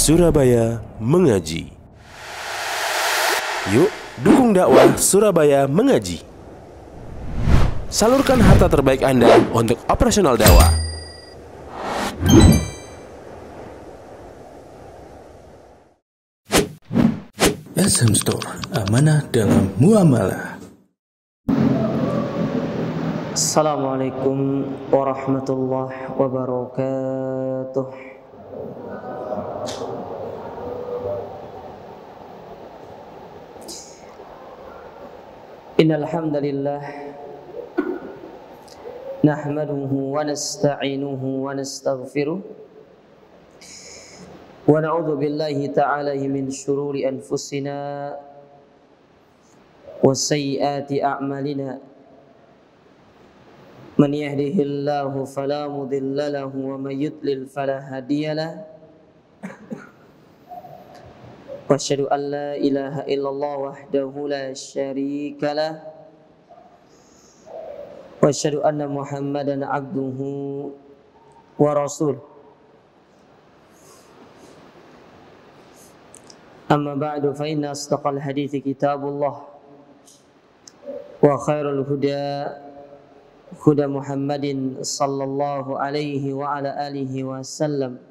Surabaya Mengaji. Yuk, dukung dakwah Surabaya Mengaji. Salurkan harta terbaik Anda untuk operasional dakwah. SM Store, amanah dalam muamalah. Assalamualaikum warahmatullahi wabarakatuh. Innal hamdalillah nahmaduhu wa nasta'inuhu wa nastaghfiruh wa na'udzu billahi ta'ala min shururi anfusina wa sayyiati a'malina. Man yahdihillahu fala mudilla lahu wa may yudlil fala hadiyalah. Wa asyhadu an la ilaha illallah wahdahu la syarika lah. Wa asyhadu anna Muhammadan abduhu wa rasuluh. Amma ba'du fa inna asdaqal hadithi kitabullah wa khairul huda huda Muhammadin sallallahu alaihi wa ala alihi wa sallam.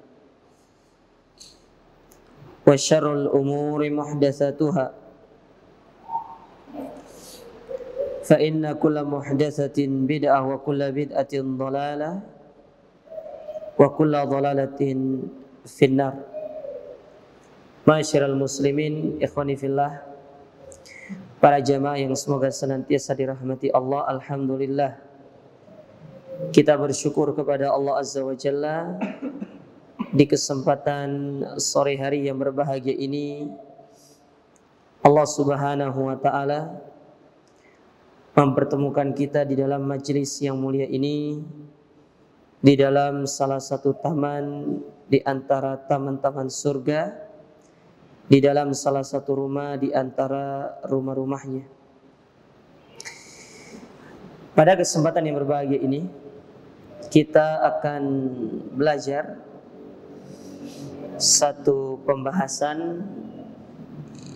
Wa syarrul umuri muhdatsatuha fa inna kulla muhdatsatin bid'ah wa kulla bid'atin dhalalah wa kulla dhalalatin finnar. Ma'asyiral muslimin, ikhwani fillah, para jamaah yang semoga senantiasa dirahmati Allah. Alhamdulillah, kita bersyukur kepada Allah Azza wa Jalla di kesempatan sore hari yang berbahagia ini. Allah Subhanahu wa ta'ala mempertemukan kita di dalam majelis yang mulia ini, di dalam salah satu taman di antara taman-taman surga, di dalam salah satu rumah di antara rumah-rumahnya. Pada kesempatan yang berbahagia ini, kita akan belajar satu pembahasan,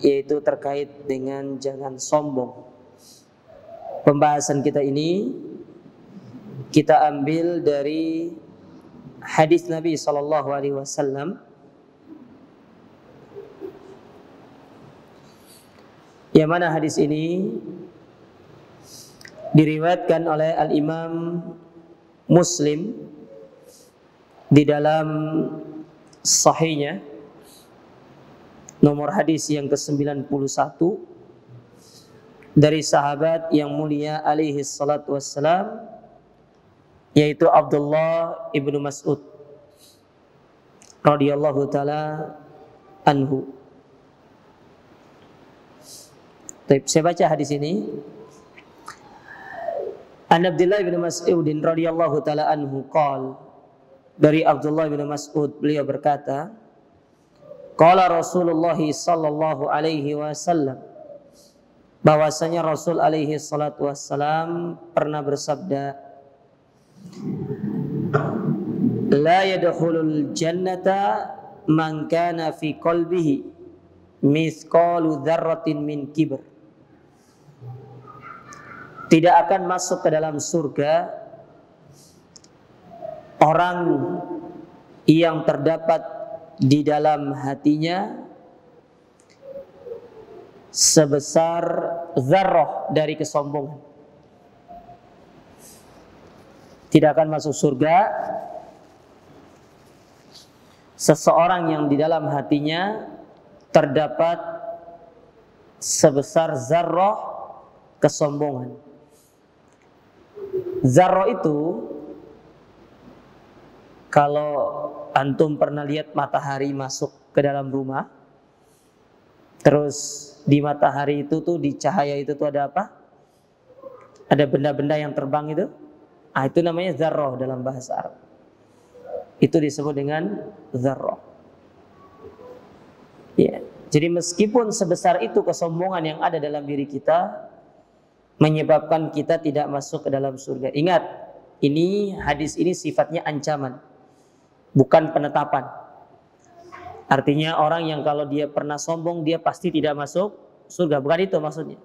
yaitu terkait dengan jangan sombong. Pembahasan kita ini kita ambil dari hadis Nabi SAW, yang mana hadis ini diriwayatkan oleh Al-Imam Muslim di dalam sahihnya, nomor hadis yang ke-91, dari sahabat yang mulia alaihi salatu wassalam, yaitu Abdullah ibnu Mas'ud radhiyallahu ta'ala anhu. Saya baca hadis ini. An Abdullah ibnu Mas'ud radhiyallahu ta'ala anhu qala, dari Abdullah bin Mas'ud, beliau berkata, qala Rasulullah sallallahu alaihi wasallam, bahwasanya Rasul alaihi salatu wassalam pernah bersabda, la yadkhulul jannata man kana fi qalbihi mithqalu dzarratin min kibr. Tidak akan masuk ke dalam surga orang yang terdapat di dalam hatinya sebesar zarrah dari kesombongan. Tidak akan masuk surga seseorang yang di dalam hatinya terdapat sebesar zarrah kesombongan. Zarrah itu, kalau antum pernah lihat matahari masuk ke dalam rumah, terus di matahari itu tuh, di cahaya itu tuh ada apa? Ada benda-benda yang terbang itu. Itu namanya zarrah dalam bahasa Arab. Itu disebut dengan zarrah. Ya. Jadi meskipun sebesar itu kesombongan yang ada dalam diri kita, menyebabkan kita tidak masuk ke dalam surga. Ingat, hadis ini sifatnya ancaman, bukan penetapan. Artinya orang yang kalau dia pernah sombong dia pasti tidak masuk surga. Bukan itu maksudnya.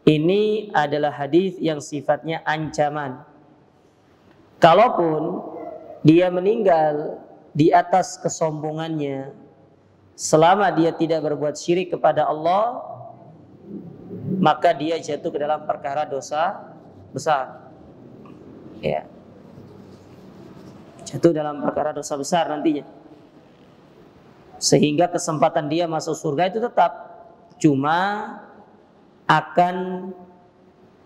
Ini adalah hadis yang sifatnya ancaman. Kalaupun dia meninggal di atas kesombongannya, selama dia tidak berbuat syirik kepada Allah, maka dia jatuh ke dalam perkara dosa besar. Ya. Jatuh dalam perkara dosa besar nantinya. Sehingga kesempatan dia masuk surga itu tetap, cuma akan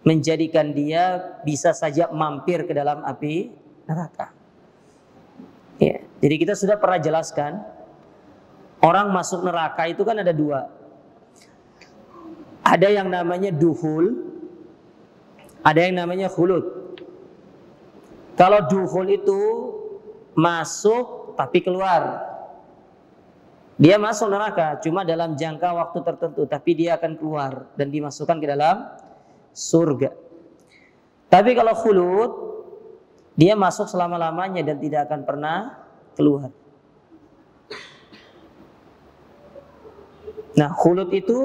menjadikan dia bisa saja mampir ke dalam api neraka. Ya. Jadi kita sudah pernah jelaskan, orang masuk neraka itu kan ada dua. Ada yang namanya duhul, ada yang namanya khulud. Kalau duhul itu masuk tapi keluar. Dia masuk neraka cuma dalam jangka waktu tertentu, tapi dia akan keluar dan dimasukkan ke dalam surga. Tapi kalau khulud, dia masuk selama-lamanya dan tidak akan pernah keluar. Nah, khulud itu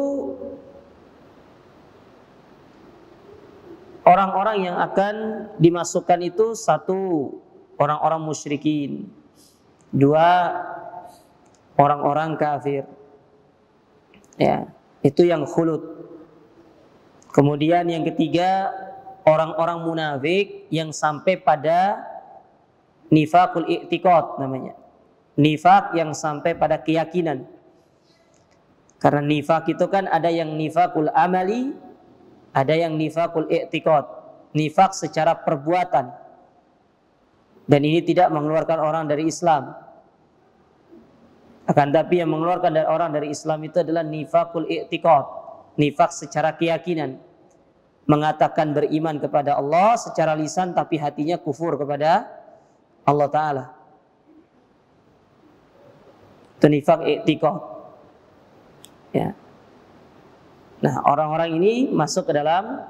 orang-orang yang akan dimasukkan itu, satu, orang-orang musyrikin. Dua, orang-orang kafir. Ya, itu yang khulud. Kemudian yang ketiga, orang-orang munafik yang sampai pada nifaqul i'tiqad namanya. Nifaq yang sampai pada keyakinan. Karena nifaq itu kan ada yang nifaqul amali, ada yang nifaqul i'tiqad. Nifaq secara perbuatan. Dan ini tidak mengeluarkan orang dari Islam. Akan tapi yang mengeluarkan orang dari Islam itu adalah nifaqul i'tiqad, nifaq secara keyakinan, mengatakan beriman kepada Allah secara lisan tapi hatinya kufur kepada Allah Ta'ala. Itu nifaq i'tiqad. Ya. Nah, orang-orang ini masuk ke dalam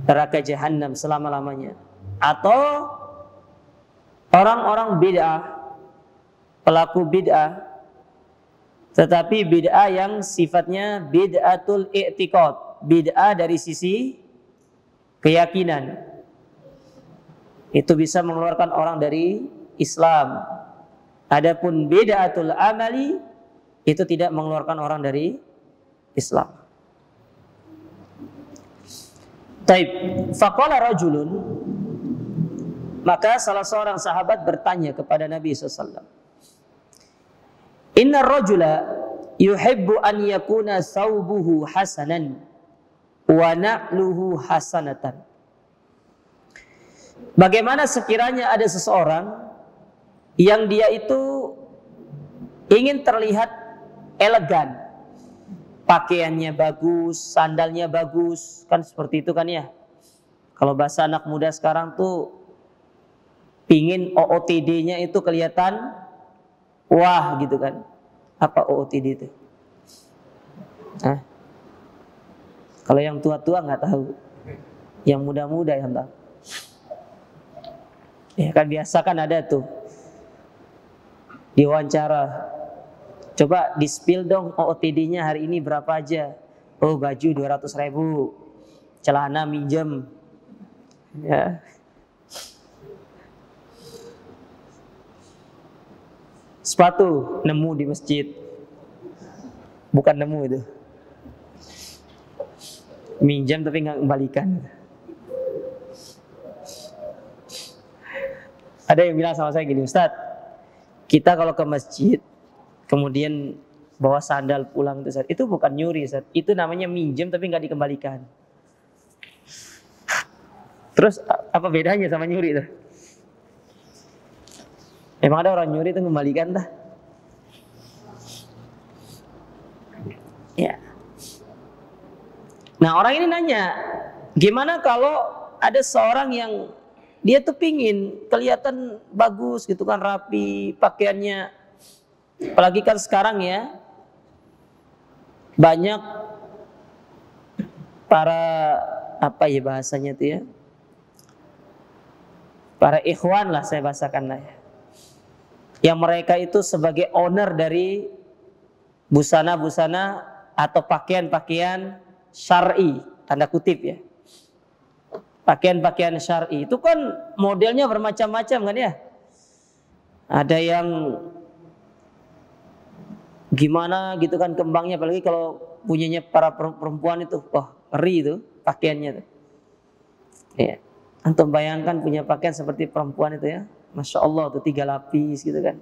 neraka jahanam selama-lamanya. Atau orang-orang bid'ah, pelaku bid'ah, tetapi bid'ah yang sifatnya bid'atul i'tiqad, bid'ah dari sisi keyakinan. Itu bisa mengeluarkan orang dari Islam. Adapun bid'atul amali itu tidak mengeluarkan orang dari Islam. Taib, faqala rajulun, maka salah seorang sahabat bertanya kepada Nabi SAW. Inna rajula yuhibbu an yakuna thawbuhu hasanan wa na'luhu hasanatan. Bagaimana sekiranya ada seseorang yang dia itu ingin terlihat elegan, pakaiannya bagus, sandalnya bagus, kan seperti itu kan ya. Kalau bahasa anak muda sekarang tuh pingin OOTD-nya itu kelihatan wah gitu kan. Apa OOTD itu? Hah? Kalau yang tua-tua nggak tahu, yang muda-muda yang tahu. Ya kan biasa kan ada tuh diwawancara. Coba di-spill dong OOTD-nya hari ini berapa aja. Oh, baju 200.000, celana minjem. Ya. Sepatu nemu di masjid. Bukan nemu itu. Minjam tapi nggak kembalikan. Ada yang bilang sama saya gini, Ustadz, kita kalau ke masjid kemudian bawa sandal pulang itu bukan nyuri, Ustadz. Itu namanya minjem tapi nggak dikembalikan. Terus apa bedanya sama nyuri itu? Emang ada orang nyuri itu kembalikan dah? Ya. Nah, orang ini nanya, gimana kalau ada seorang yang dia tuh pingin kelihatan bagus gitu kan, rapi pakaiannya. Apalagi kan sekarang ya banyak para apa ya bahasanya tuh ya, para ikhwan lah saya bahasakan lah ya. yang mereka itu sebagai owner dari busana-busana atau pakaian-pakaian syar'i, tanda kutip ya. Pakaian-pakaian syar'i itu kan modelnya bermacam-macam kan ya. Ada yang gimana gitu kan kembangnya, apalagi kalau punyanya para perempuan itu, wah ngeri itu pakaiannya tuh. Ya. Antum bayangkan punya pakaian seperti perempuan itu ya, Masya Allah tuh 3 lapis gitu kan.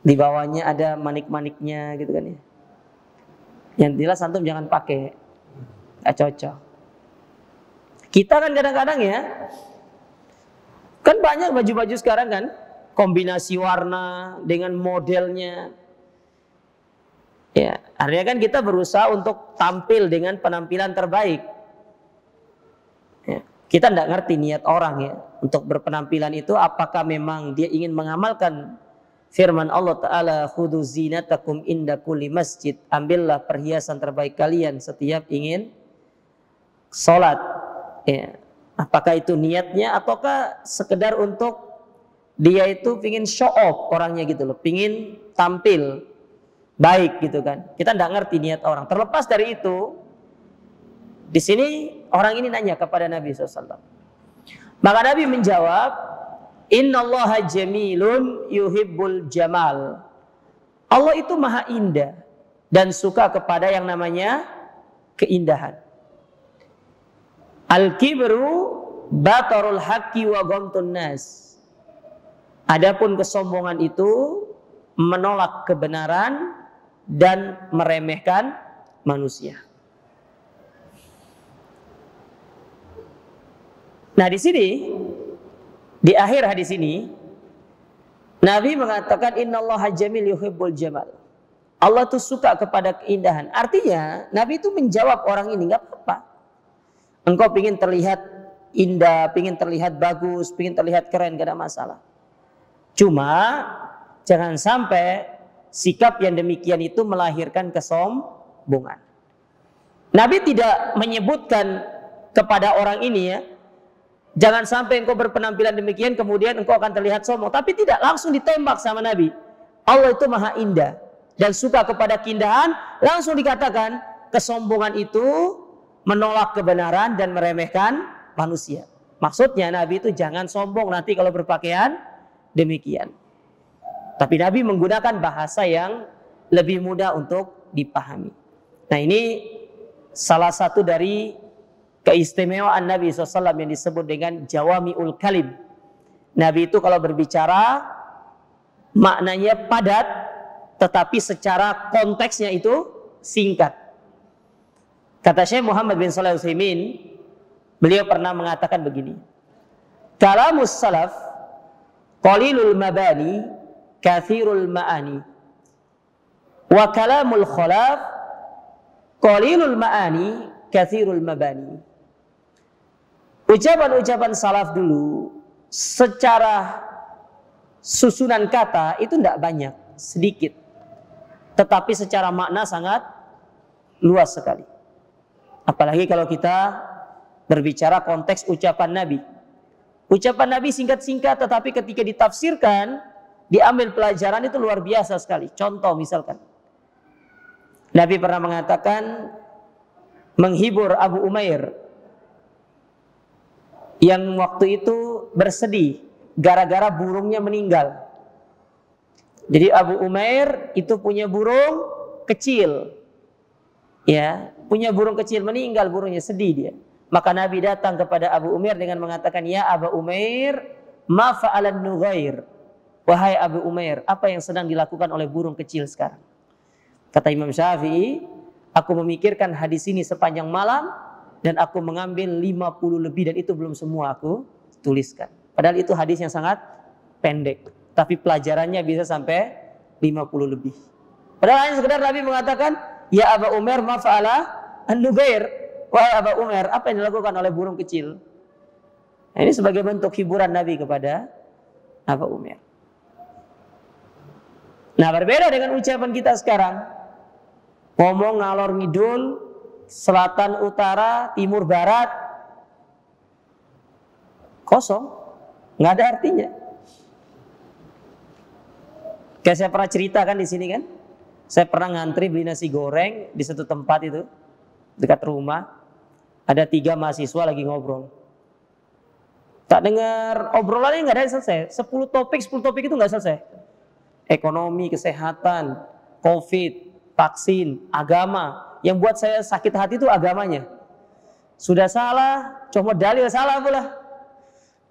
Di bawahnya ada manik-maniknya gitu kan ya. Yang jelas antum jangan pakai, gak cocok. Kita kan kadang-kadang ya, kan banyak baju-baju sekarang kan, kombinasi warna dengan modelnya. Ya, artinya kan kita berusaha untuk tampil dengan penampilan terbaik. Ya, kita tidak ngerti niat orang ya untuk berpenampilan itu, apakah memang dia ingin mengamalkan firman Allah Ta'ala, khudhu zinatakum inda kulli masjid, ambillah perhiasan terbaik kalian setiap ingin sholat. Ya. Apakah itu niatnya ataukah sekedar untuk dia itu pingin show off orangnya gitu loh, pingin tampil baik gitu kan. Kita tidak ngerti niat orang. Terlepas dari itu, di sini orang ini nanya kepada Nabi SAW. Maka Nabi menjawab, Innallaha jamilun yuhibbul jamal. Allah itu maha indah dan suka kepada yang namanya keindahan. Al-kibru batarul haqqi wa ghamtun nas. Adapun kesombongan itu menolak kebenaran dan meremehkan manusia. Nah, di sini di akhir hadis ini Nabi mengatakan innallaha jamil yuhibbul jamal. Allah tuh suka kepada keindahan. Artinya Nabi itu menjawab orang ini, enggak apa-apa. Engkau ingin terlihat indah, ingin terlihat bagus, ingin terlihat keren, gak ada masalah. Cuma jangan sampai sikap yang demikian itu melahirkan kesombongan. Nabi tidak menyebutkan kepada orang ini ya, jangan sampai engkau berpenampilan demikian kemudian engkau akan terlihat sombong. Tapi tidak, langsung ditembak sama Nabi. Allah itu maha indah dan suka kepada keindahan. Langsung dikatakan kesombongan itu menolak kebenaran dan meremehkan manusia. Maksudnya Nabi itu jangan sombong nanti kalau berpakaian demikian. Tapi Nabi menggunakan bahasa yang lebih mudah untuk dipahami. Nah, ini salah satu dari keistimewaan Nabi SAW yang disebut dengan jawami'ul kalim. Nabi itu kalau berbicara maknanya padat, tetapi secara konteksnya itu singkat. Kata Syekh Muhammad bin Shalih Al-Utsaimin, beliau pernah mengatakan begini, kalamus salaf qalilul mabani kathirul ma'ani, wa kalamul khalaf qalilul ma'ani kathirul mabani. Ucapan-ucapan salaf dulu secara susunan kata itu tidak banyak, sedikit, tetapi secara makna sangat luas sekali. Apalagi kalau kita berbicara konteks ucapan Nabi. Ucapan Nabi singkat-singkat, tetapi ketika ditafsirkan, diambil pelajaran itu luar biasa sekali. Contoh misalkan, Nabi pernah mengatakan menghibur Abu Umair yang waktu itu bersedih gara-gara burungnya meninggal. Jadi Abu Umair itu punya burung kecil. Ya, punya burung kecil, meninggal burungnya, sedih dia. Maka Nabi datang kepada Abu Umair dengan mengatakan, ya Abu Umair, ma fa'alan nughair. Wahai Abu Umair, apa yang sedang dilakukan oleh burung kecil sekarang? Kata Imam Syafi'i, aku memikirkan hadis ini sepanjang malam dan aku mengambil 50 lebih dan itu belum semua aku tuliskan. Padahal itu hadis yang sangat pendek, tapi pelajarannya bisa sampai 50 lebih. Padahal hanya sekedar Nabi mengatakan, ya Abu Umair ma fa'ala an-nughair. Wahai Abu Umair, apa yang dilakukan oleh burung kecil? Nah, ini sebagai bentuk hiburan Nabi kepada Abu Umair. Nah, berbeda dengan ucapan kita sekarang. Ngomong ngalor ngidul, selatan, utara, timur, barat. Kosong. Nggak ada artinya. Kayak saya pernah cerita kan di sini kan. Saya pernah ngantri beli nasi goreng di satu tempat itu dekat rumah. Ada 3 mahasiswa lagi ngobrol. Tak dengar obrolannya nggak ada yang selesai. 10 topik itu nggak selesai. Ekonomi, kesehatan, COVID, vaksin, agama. Yang buat saya sakit hati itu agamanya. Sudah salah, cuma dalil salah pula.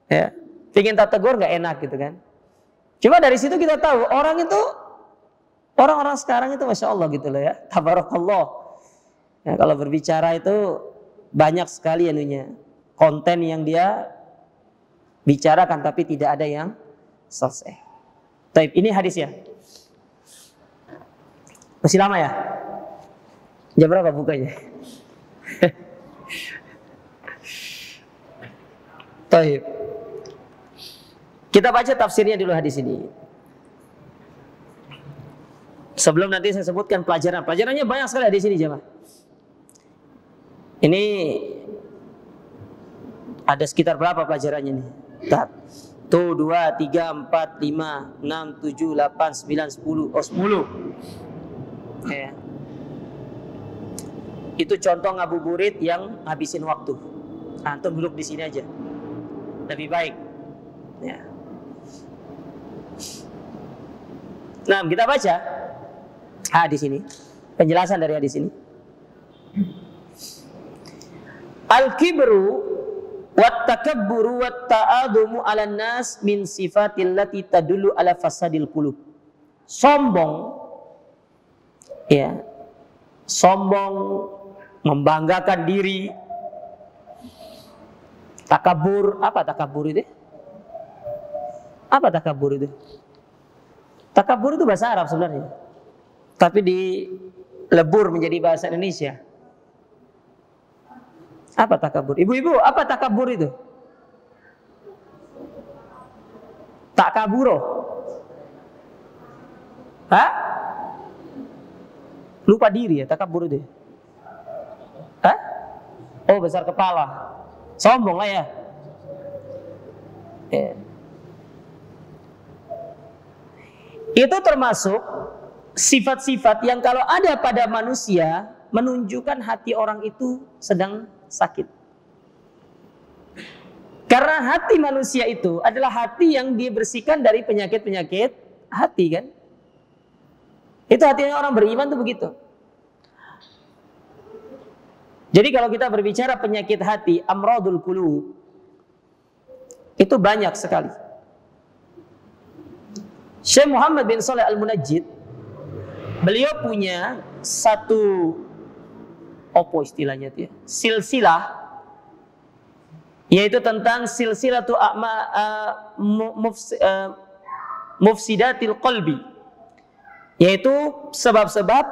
Ya, pingin tak tegur nggak enak gitu kan. Cuma dari situ kita tahu orang-orang sekarang itu masya Allah gitu loh ya. Tabarakallah. Ya, kalau berbicara itu banyak sekali anunya konten yang dia bicarakan tapi tidak ada yang selesai. Taib, ini hadisnya. Masih lama ya? Jam berapa bukanya? Taib. Kita baca tafsirnya dulu hadis ini. Sebelum nanti saya sebutkan pelajaran. Pelajarannya banyak sekali di sini jemaah. Ini ada sekitar berapa pelajarannya nih? Tuh 2, 3, 4, 5, 6, 7, 8, 9, 10. Oh 10. Ya. Itu contoh ngabuburit yang habisin waktu. Antum duduk di sini aja. Lebih baik. Ya. Nah, kita baca hadis ini. Penjelasan dari hadis ini. Al-kibru wat-takabburu wat-ta'adumu 'alan nas min sifatil lati tadullu 'ala fasadil qulub. Sombong, ya. Sombong, membanggakan diri. Takabur, apa takabur itu? Apa takabur itu? Takabur itu bahasa Arab sebenarnya. Tapi dilebur menjadi bahasa Indonesia. Apa takabur? Ibu-ibu, apa takabur itu? Takaburo. Hah? Lupa diri ya, takabur itu. Hah? Oh, besar kepala. Sombong lah ya. Ya. Itu termasuk sifat-sifat yang kalau ada pada manusia menunjukkan hati orang itu sedang sakit. Karena hati manusia itu adalah hati yang dibersihkan dari penyakit-penyakit hati kan. Itu hatinya orang beriman tuh begitu. Jadi kalau kita berbicara penyakit hati, amradul qulub, itu banyak sekali. Syekh Muhammad bin Shalih Al-Munajjid, beliau punya satu istilahnya itu ya, silsilah, yaitu tentang silsilatu mufsidatil qalbi, yaitu sebab-sebab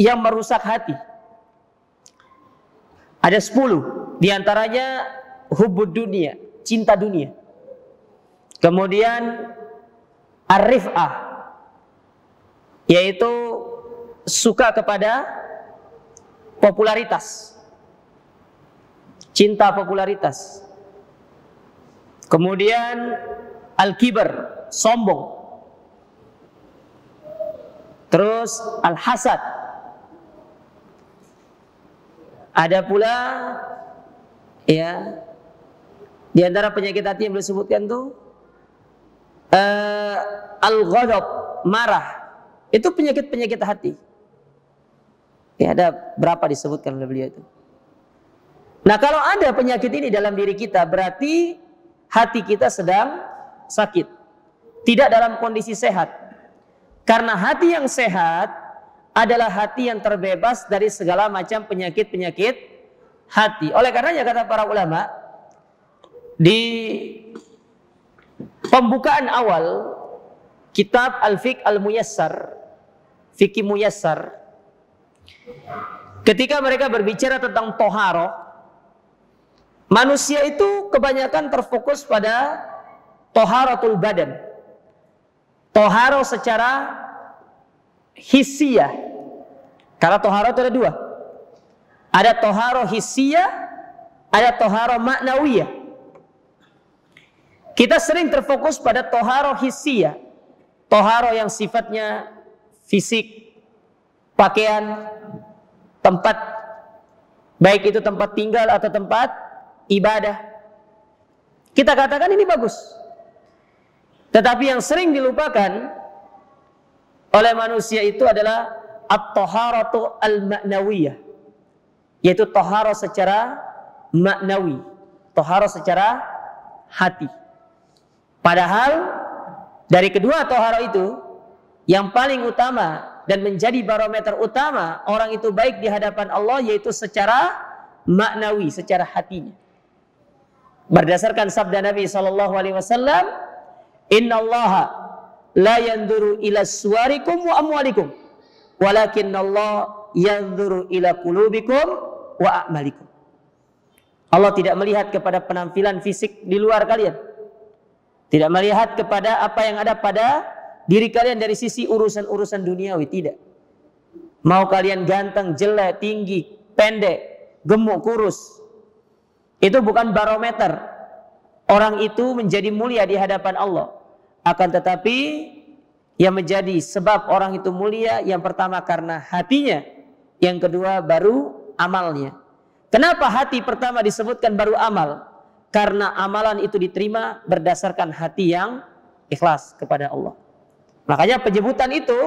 yang merusak hati. Ada 10, diantaranya hubbud dunia, cinta dunia. Kemudian ar-rif'ah, yaitu suka kepada popularitas, cinta popularitas. Kemudian al-kibar, sombong. Terus al-hasad. Ada pula ya, di antara penyakit hati yang boleh disebutkan tuh al-ghadab, marah. Itu penyakit-penyakit hati. Ya, ada berapa disebutkan oleh beliau itu. Nah, kalau ada penyakit ini dalam diri kita, berarti hati kita sedang sakit, tidak dalam kondisi sehat. Karena hati yang sehat adalah hati yang terbebas dari segala macam penyakit-penyakit hati. Oleh karenanya kata para ulama, di pembukaan awal kitab Al-Fiqh Al-Muyassar, Fikih Muyassar, ketika mereka berbicara tentang toharoh, manusia itu kebanyakan terfokus pada toharatul badan, toharoh secara hissiyah. Karena toharoh itu ada 2. Ada toharoh hissiyah, ada toharoh maknawiyah. Kita sering terfokus pada toharoh hissiyah, Toharo yang sifatnya fisik, pakaian, tempat, baik itu tempat tinggal atau tempat ibadah. Kita katakan ini bagus. Tetapi yang sering dilupakan oleh manusia itu adalah at-taharatu al-ma'nawiyah, yaitu toharo secara maknawi, toharo secara hati. Padahal dari kedua toharo itu, yang paling utama dan menjadi barometer utama orang itu baik di hadapan Allah yaitu secara maknawi, secara hatinya. Berdasarkan sabda Nabi SAW, Inna Allaha la yanzuru ila suwarikum wa amwalikum, walakinna Allah yanzuru ila qulubikum wa a'malikum. Allah tidak melihat kepada penampilan fisik di luar kalian, tidak melihat kepada apa yang ada pada diri kalian dari sisi urusan-urusan duniawi, tidak. Mau kalian ganteng, jelek, tinggi, pendek, gemuk, kurus, itu bukan barometer orang itu menjadi mulia di hadapan Allah. Akan tetapi yang menjadi sebab orang itu mulia, yang pertama karena hatinya, yang kedua baru amalnya. Kenapa hati pertama disebutkan baru amal? Karena amalan itu diterima berdasarkan hati yang ikhlas kepada Allah. Makanya penyebutan itu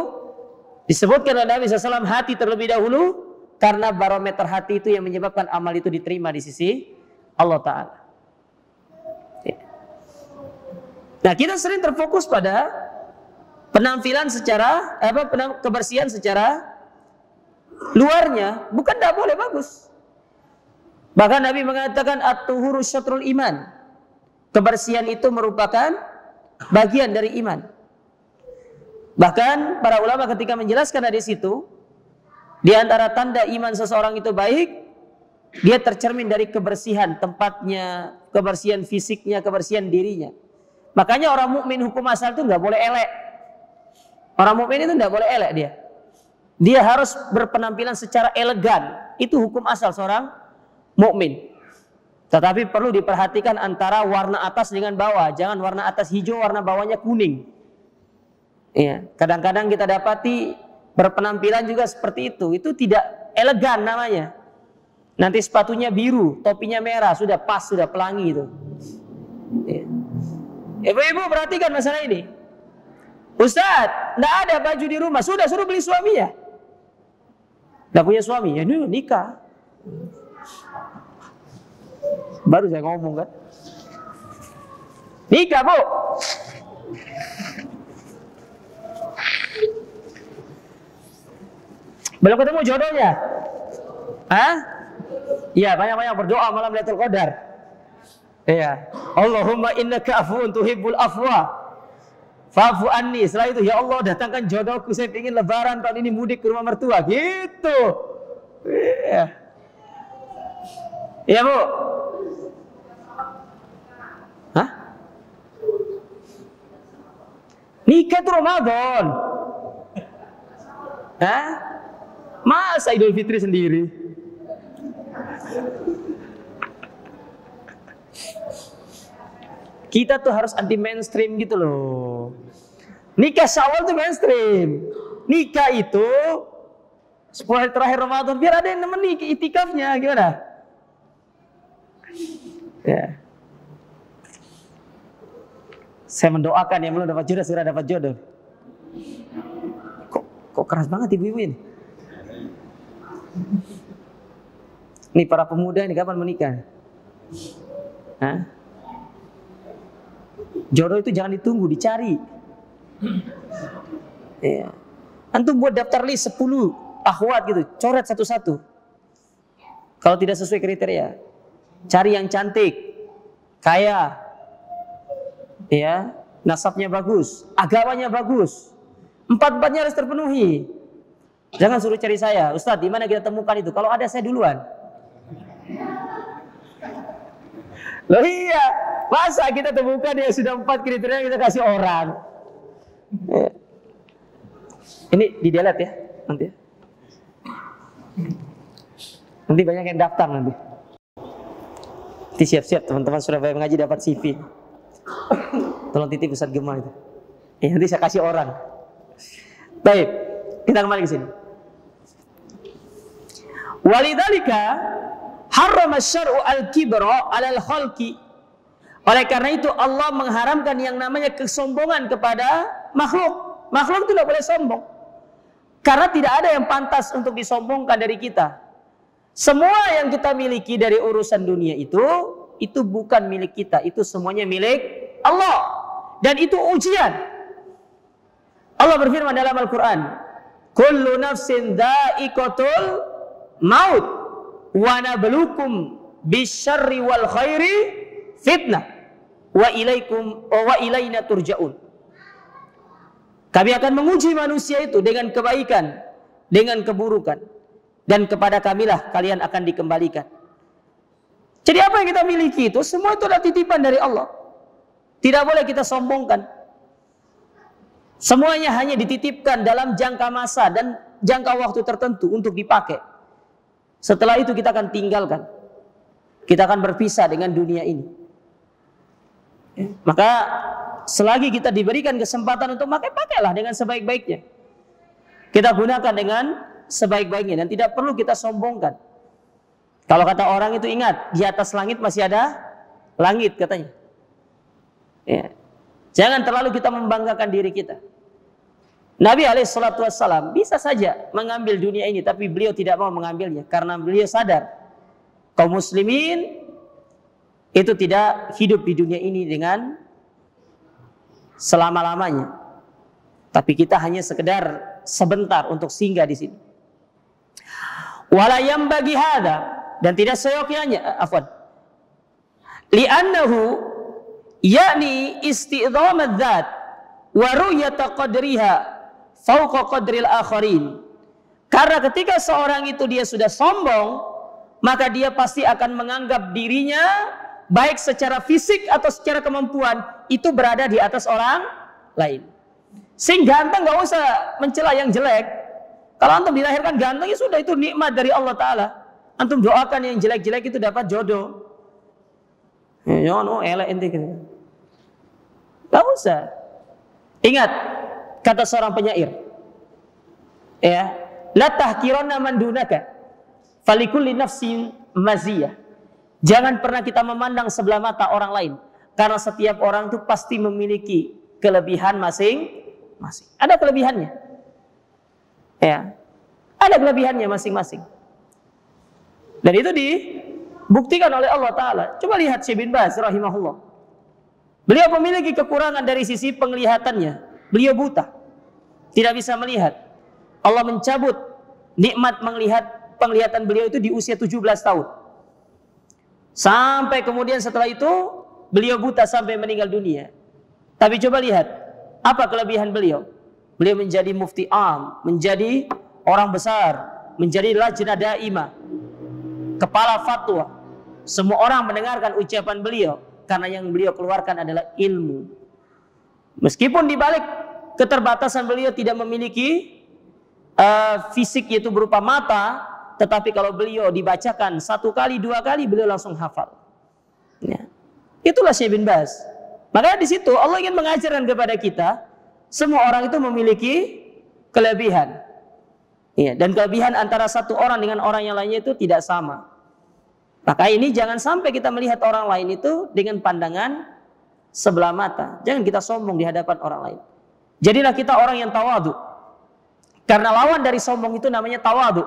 disebutkan oleh Nabi SAW hati terlebih dahulu, karena barometer hati itu yang menyebabkan amal itu diterima di sisi Allah Ta'ala. Nah, kita sering terfokus pada penampilan secara kebersihan secara luarnya, bukan tidak boleh bagus. Bahkan Nabi mengatakan at-tuhuru syatrul iman. Kebersihan itu merupakan bagian dari iman. Bahkan para ulama ketika menjelaskan hadis itu, di antara tanda iman seseorang itu baik, dia tercermin dari kebersihan tempatnya, kebersihan fisiknya, kebersihan dirinya. Makanya orang mukmin hukum asal itu nggak boleh elek. Orang mukmin itu nggak boleh elek dia. Dia harus berpenampilan secara elegan. Itu hukum asal seorang mukmin. Tetapi perlu diperhatikan antara warna atas dengan bawah. Jangan warna atas hijau, warna bawahnya kuning. Ya, kadang-kadang kita dapati berpenampilan juga seperti itu. Itu tidak elegan namanya. Nanti sepatunya biru, topinya merah, sudah pas, sudah pelangi itu. Ya. Ibu-ibu perhatikan masalah ini. Ustadz, tidak ada baju di rumah. Sudah suruh beli suaminya. Tidak punya suami, ya nikah. Baru saya ngomong kan. Nikah, Bu. Belum ketemu jodohnya? Hah? Iya, banyak-banyak berdoa malam Lailatul Qadar. Iya. Allahumma innaka afuwun tuhibbul afwa fa'fu anni. Setelah itu, ya Allah datangkan jodohku, saya ingin lebaran tahun ini mudik ke rumah mertua. Gitu. Iya. Iya, Bu. Hah? Nikah itu Ramadan. Hah? Masa Idul Fitri sendiri? Kita tuh harus anti mainstream gitu loh. Nikah Syawal tuh mainstream. Nikah itu 10 hari terakhir Ramadan, biar ada yang nemeni itikafnya, gimana? Ya. Saya mendoakan yang belum dapat jodoh segera dapat jodoh. Kok keras banget ibu-ibu ini? Nih para pemuda ini kapan menikah? Hah? Jodoh itu jangan ditunggu, dicari. Ya. Antum buat daftar list 10 akhwat gitu, coret satu-satu. Kalau tidak sesuai kriteria, cari yang cantik, kaya, ya, nasabnya bagus, agamanya bagus. 4-4-nya harus terpenuhi. Jangan suruh cari saya, Ustadz, di mana kita temukan itu? Kalau ada saya duluan. Loh iya, masa kita temukan dia sudah 4 kriteria kita kasih orang. Ini di delete ya nanti. Nanti banyak yang daftar nanti. Nanti siap-siap teman-teman Surabaya Mengaji dapat CV. Tolong titip Ustadz Gemma itu. Nanti saya kasih orang. Baik, kita kembali ke sini. Walidzalika harrama syar'u al-kibra 'alal khalqi. Oleh karena itu Allah mengharamkan yang namanya kesombongan kepada makhluk. Makhluk itu tidak boleh sombong. Karena tidak ada yang pantas untuk disombongkan dari kita. Semua yang kita miliki dari urusan dunia itu bukan milik kita, itu semuanya milik Allah. Dan itu ujian. Allah berfirman dalam Al-Qur'an, "Kullu nafsin dha'iqatul maut wa nabluukum bisyarri wal khairi fitnah wa ilaina turja'un." Kami akan menguji manusia itu dengan kebaikan, dengan keburukan, dan kepada kamilah kalian akan dikembalikan. Jadi apa yang kita miliki itu semua itu adalah titipan dari Allah. Tidak boleh kita sombongkan. Semuanya hanya dititipkan dalam jangka masa dan jangka waktu tertentu untuk dipakai. Setelah itu kita akan tinggalkan. Kita akan berpisah dengan dunia ini. Maka selagi kita diberikan kesempatan untuk pakailah dengan sebaik-baiknya. Kita gunakan dengan sebaik-baiknya dan tidak perlu kita sombongkan. Kalau kata orang itu ingat, di atas langit masih ada langit katanya. Ya. Jangan terlalu kita membanggakan diri kita. Nabi SAW bisa saja mengambil dunia ini, tapi beliau tidak mau mengambilnya karena beliau sadar kaum muslimin itu tidak hidup di dunia ini dengan selama-lamanya. Tapi kita hanya sekedar sebentar untuk singgah di sini. Wala yambagi hada, dan tidak seyogyanya, li'annahu yakni istidhamad dzat wa ru'yata qadriha fawqa qadril akharin. Karena ketika seorang itu dia sudah sombong, maka dia pasti akan menganggap dirinya baik secara fisik atau secara kemampuan itu berada di atas orang lain. Sehingga ganteng gak usah mencela yang jelek. Kalau antum dilahirkan ganteng ya sudah, itu nikmat dari Allah Ta'ala. Antum doakan yang jelek-jelek itu dapat jodoh. Elek ente gitu. Gak usah. Ingat kata seorang penyair, ya, la tahkironna man dunaka falikulli nafsin maziyah. Jangan pernah kita memandang sebelah mata orang lain, karena setiap orang itu pasti memiliki kelebihan masing-masing. Ada kelebihannya, ya, ada kelebihannya masing-masing. Dan itu dibuktikan oleh Allah Ta'ala. Coba lihat Syekh bin Baz rahimahullah. Beliau memiliki kekurangan dari sisi penglihatannya. Beliau buta, tidak bisa melihat. Allah mencabut nikmat penglihatan beliau itu di usia 17 tahun. Sampai kemudian setelah itu beliau buta sampai meninggal dunia. Tapi coba lihat apa kelebihan beliau. Beliau menjadi mufti am, menjadi orang besar, menjadi lajnah daimah, kepala fatwa. Semua orang mendengarkan ucapan beliau karena yang beliau keluarkan adalah ilmu. Meskipun di balik keterbatasan beliau tidak memiliki fisik yaitu berupa mata, tetapi kalau beliau dibacakan 1 kali, 2 kali, beliau langsung hafal. Ya. Itulah Syekh bin Baz. Maka di situ Allah ingin mengajarkan kepada kita, semua orang itu memiliki kelebihan. Ya, dan kelebihan antara satu orang dengan orang yang lainnya itu tidak sama. Maka ini jangan sampai kita melihat orang lain itu dengan pandangan sebelah mata. Jangan kita sombong di hadapan orang lain. Jadilah kita orang yang tawadu. Karena lawan dari sombong itu namanya tawadu.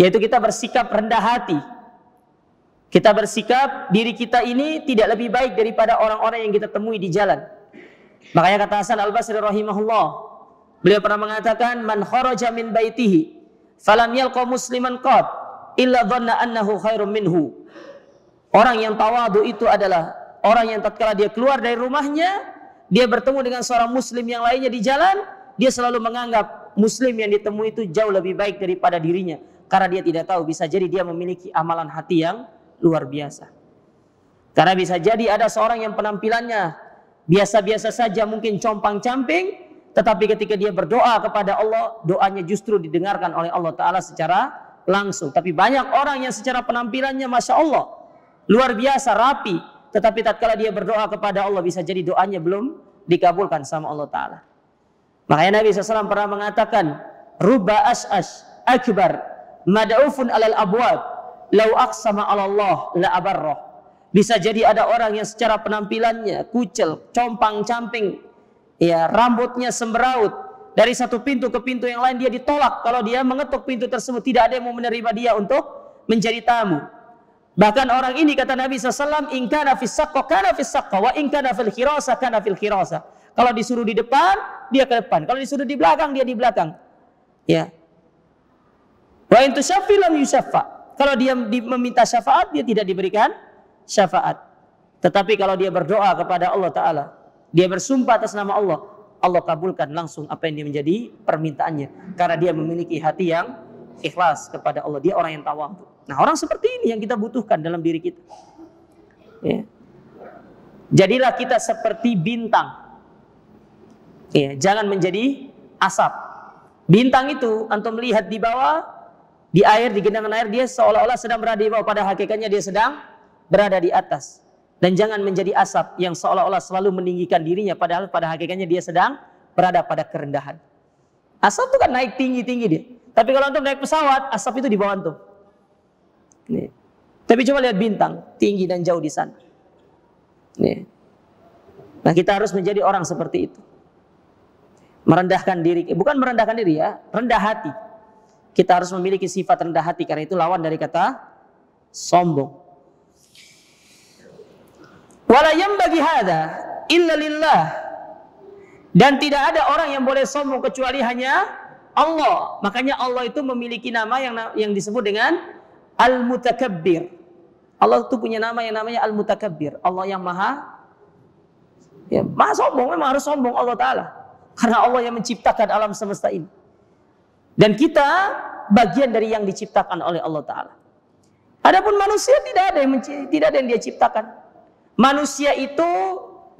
Yaitu kita bersikap rendah hati. Kita bersikap diri kita ini tidak lebih baik daripada orang-orang yang kita temui di jalan. Makanya kata Hasan Al-Basri rahimahullah, beliau pernah mengatakan, man kharaja min baitihi falam yalqa musliman qad illa dhanna annahu khairum minhu. Orang yang tawadu itu adalah orang yang tatkala dia keluar dari rumahnya, dia bertemu dengan seorang muslim yang lainnya di jalan, dia selalu menganggap muslim yang ditemui itu jauh lebih baik daripada dirinya. Karena dia tidak tahu, bisa jadi dia memiliki amalan hati yang luar biasa. Karena bisa jadi ada seorang yang penampilannya biasa-biasa saja, mungkin compang-camping, tetapi ketika dia berdoa kepada Allah, doanya justru didengarkan oleh Allah Ta'ala secara langsung. Tapi banyak orang yang secara penampilannya Masya Allah luar biasa, rapi, tetapi tatkala dia berdoa kepada Allah, bisa jadi doanya belum dikabulkan sama Allah Ta'ala. Makanya Nabi SAW pernah mengatakan, Rubba as'ash akbar mad'ufun alal abwab lau aqsama ala Allah la abarrah. Bisa jadi ada orang yang secara penampilannya kucel, compang-camping, ya, rambutnya sembraut, dari satu pintu ke pintu yang lain dia ditolak. Kalau dia mengetuk pintu tersebut, tidak ada yang mau menerima dia untuk menjadi tamu. Bahkan orang ini kata Nabi SAW, in kana fis saqqa kana fis saqqa wa in kana fil khirasa kana fil khirasa. Kalau disuruh di depan, dia ke depan. Kalau disuruh di belakang, dia di belakang. Ya. Wa in tusyaffi lam yusyaffa. Kalau dia meminta syafaat, dia tidak diberikan syafaat. Tetapi kalau dia berdoa kepada Allah Ta'ala, dia bersumpah atas nama Allah, Allah kabulkan langsung apa yang dia menjadi permintaannya. Karena dia memiliki hati yang ikhlas kepada Allah. Dia orang yang tawadhu. Nah, orang seperti ini yang kita butuhkan dalam diri kita. Ya. Jadilah kita seperti bintang. Ya, jangan menjadi asap. Bintang itu antum melihat di bawah, di air, di genangan air, dia seolah-olah sedang berada di bawah, pada hakikatnya dia sedang berada di atas. Dan jangan menjadi asap yang seolah-olah selalu meninggikan dirinya, padahal pada hakikatnya dia sedang berada pada kerendahan. Asap itu kan naik tinggi-tinggi dia. Tapi kalau antum naik pesawat, asap itu di bawah antum. Nih. Tapi coba lihat bintang, tinggi dan jauh di sana. Nih. Nah, kita harus menjadi orang seperti itu. Merendahkan diri, bukan merendahkan diri ya, rendah hati. Kita harus memiliki sifat rendah hati, karena itu lawan dari kata sombong. Wala yanbaghi hadza illa lillah. Dan tidak ada orang yang boleh sombong kecuali hanya Allah. Makanya Allah itu memiliki nama yang disebut dengan Al-Mutakabbir. Allah itu punya nama yang namanya Al-Mutakabbir. Allah yang maha sombong, memang harus sombong Allah Ta'ala. Karena Allah yang menciptakan alam semesta ini. Dan kita bagian dari yang diciptakan oleh Allah Ta'ala. Adapun manusia tidak ada yang dia ciptakan. Manusia itu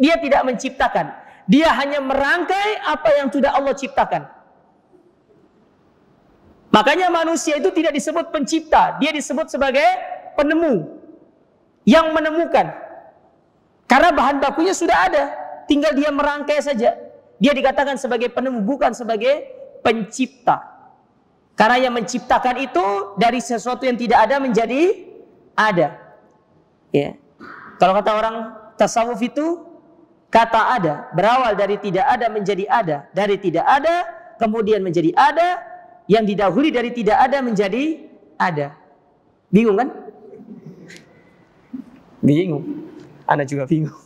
dia tidak menciptakan. Dia hanya merangkai apa yang sudah Allah ciptakan. Makanya manusia itu tidak disebut pencipta. Dia disebut sebagai penemu. Yang menemukan. Karena bahan bakunya sudah ada. Tinggal dia merangkai saja. Dia dikatakan sebagai penemu, bukan sebagai pencipta. Karena yang menciptakan itu dari sesuatu yang tidak ada menjadi ada. Ya. Kalau kata orang tasawuf itu, kata ada berawal dari tidak ada menjadi ada, dari tidak ada kemudian menjadi ada, yang didahului dari tidak ada menjadi ada. Bingung kan? Bingung. Ana juga bingung.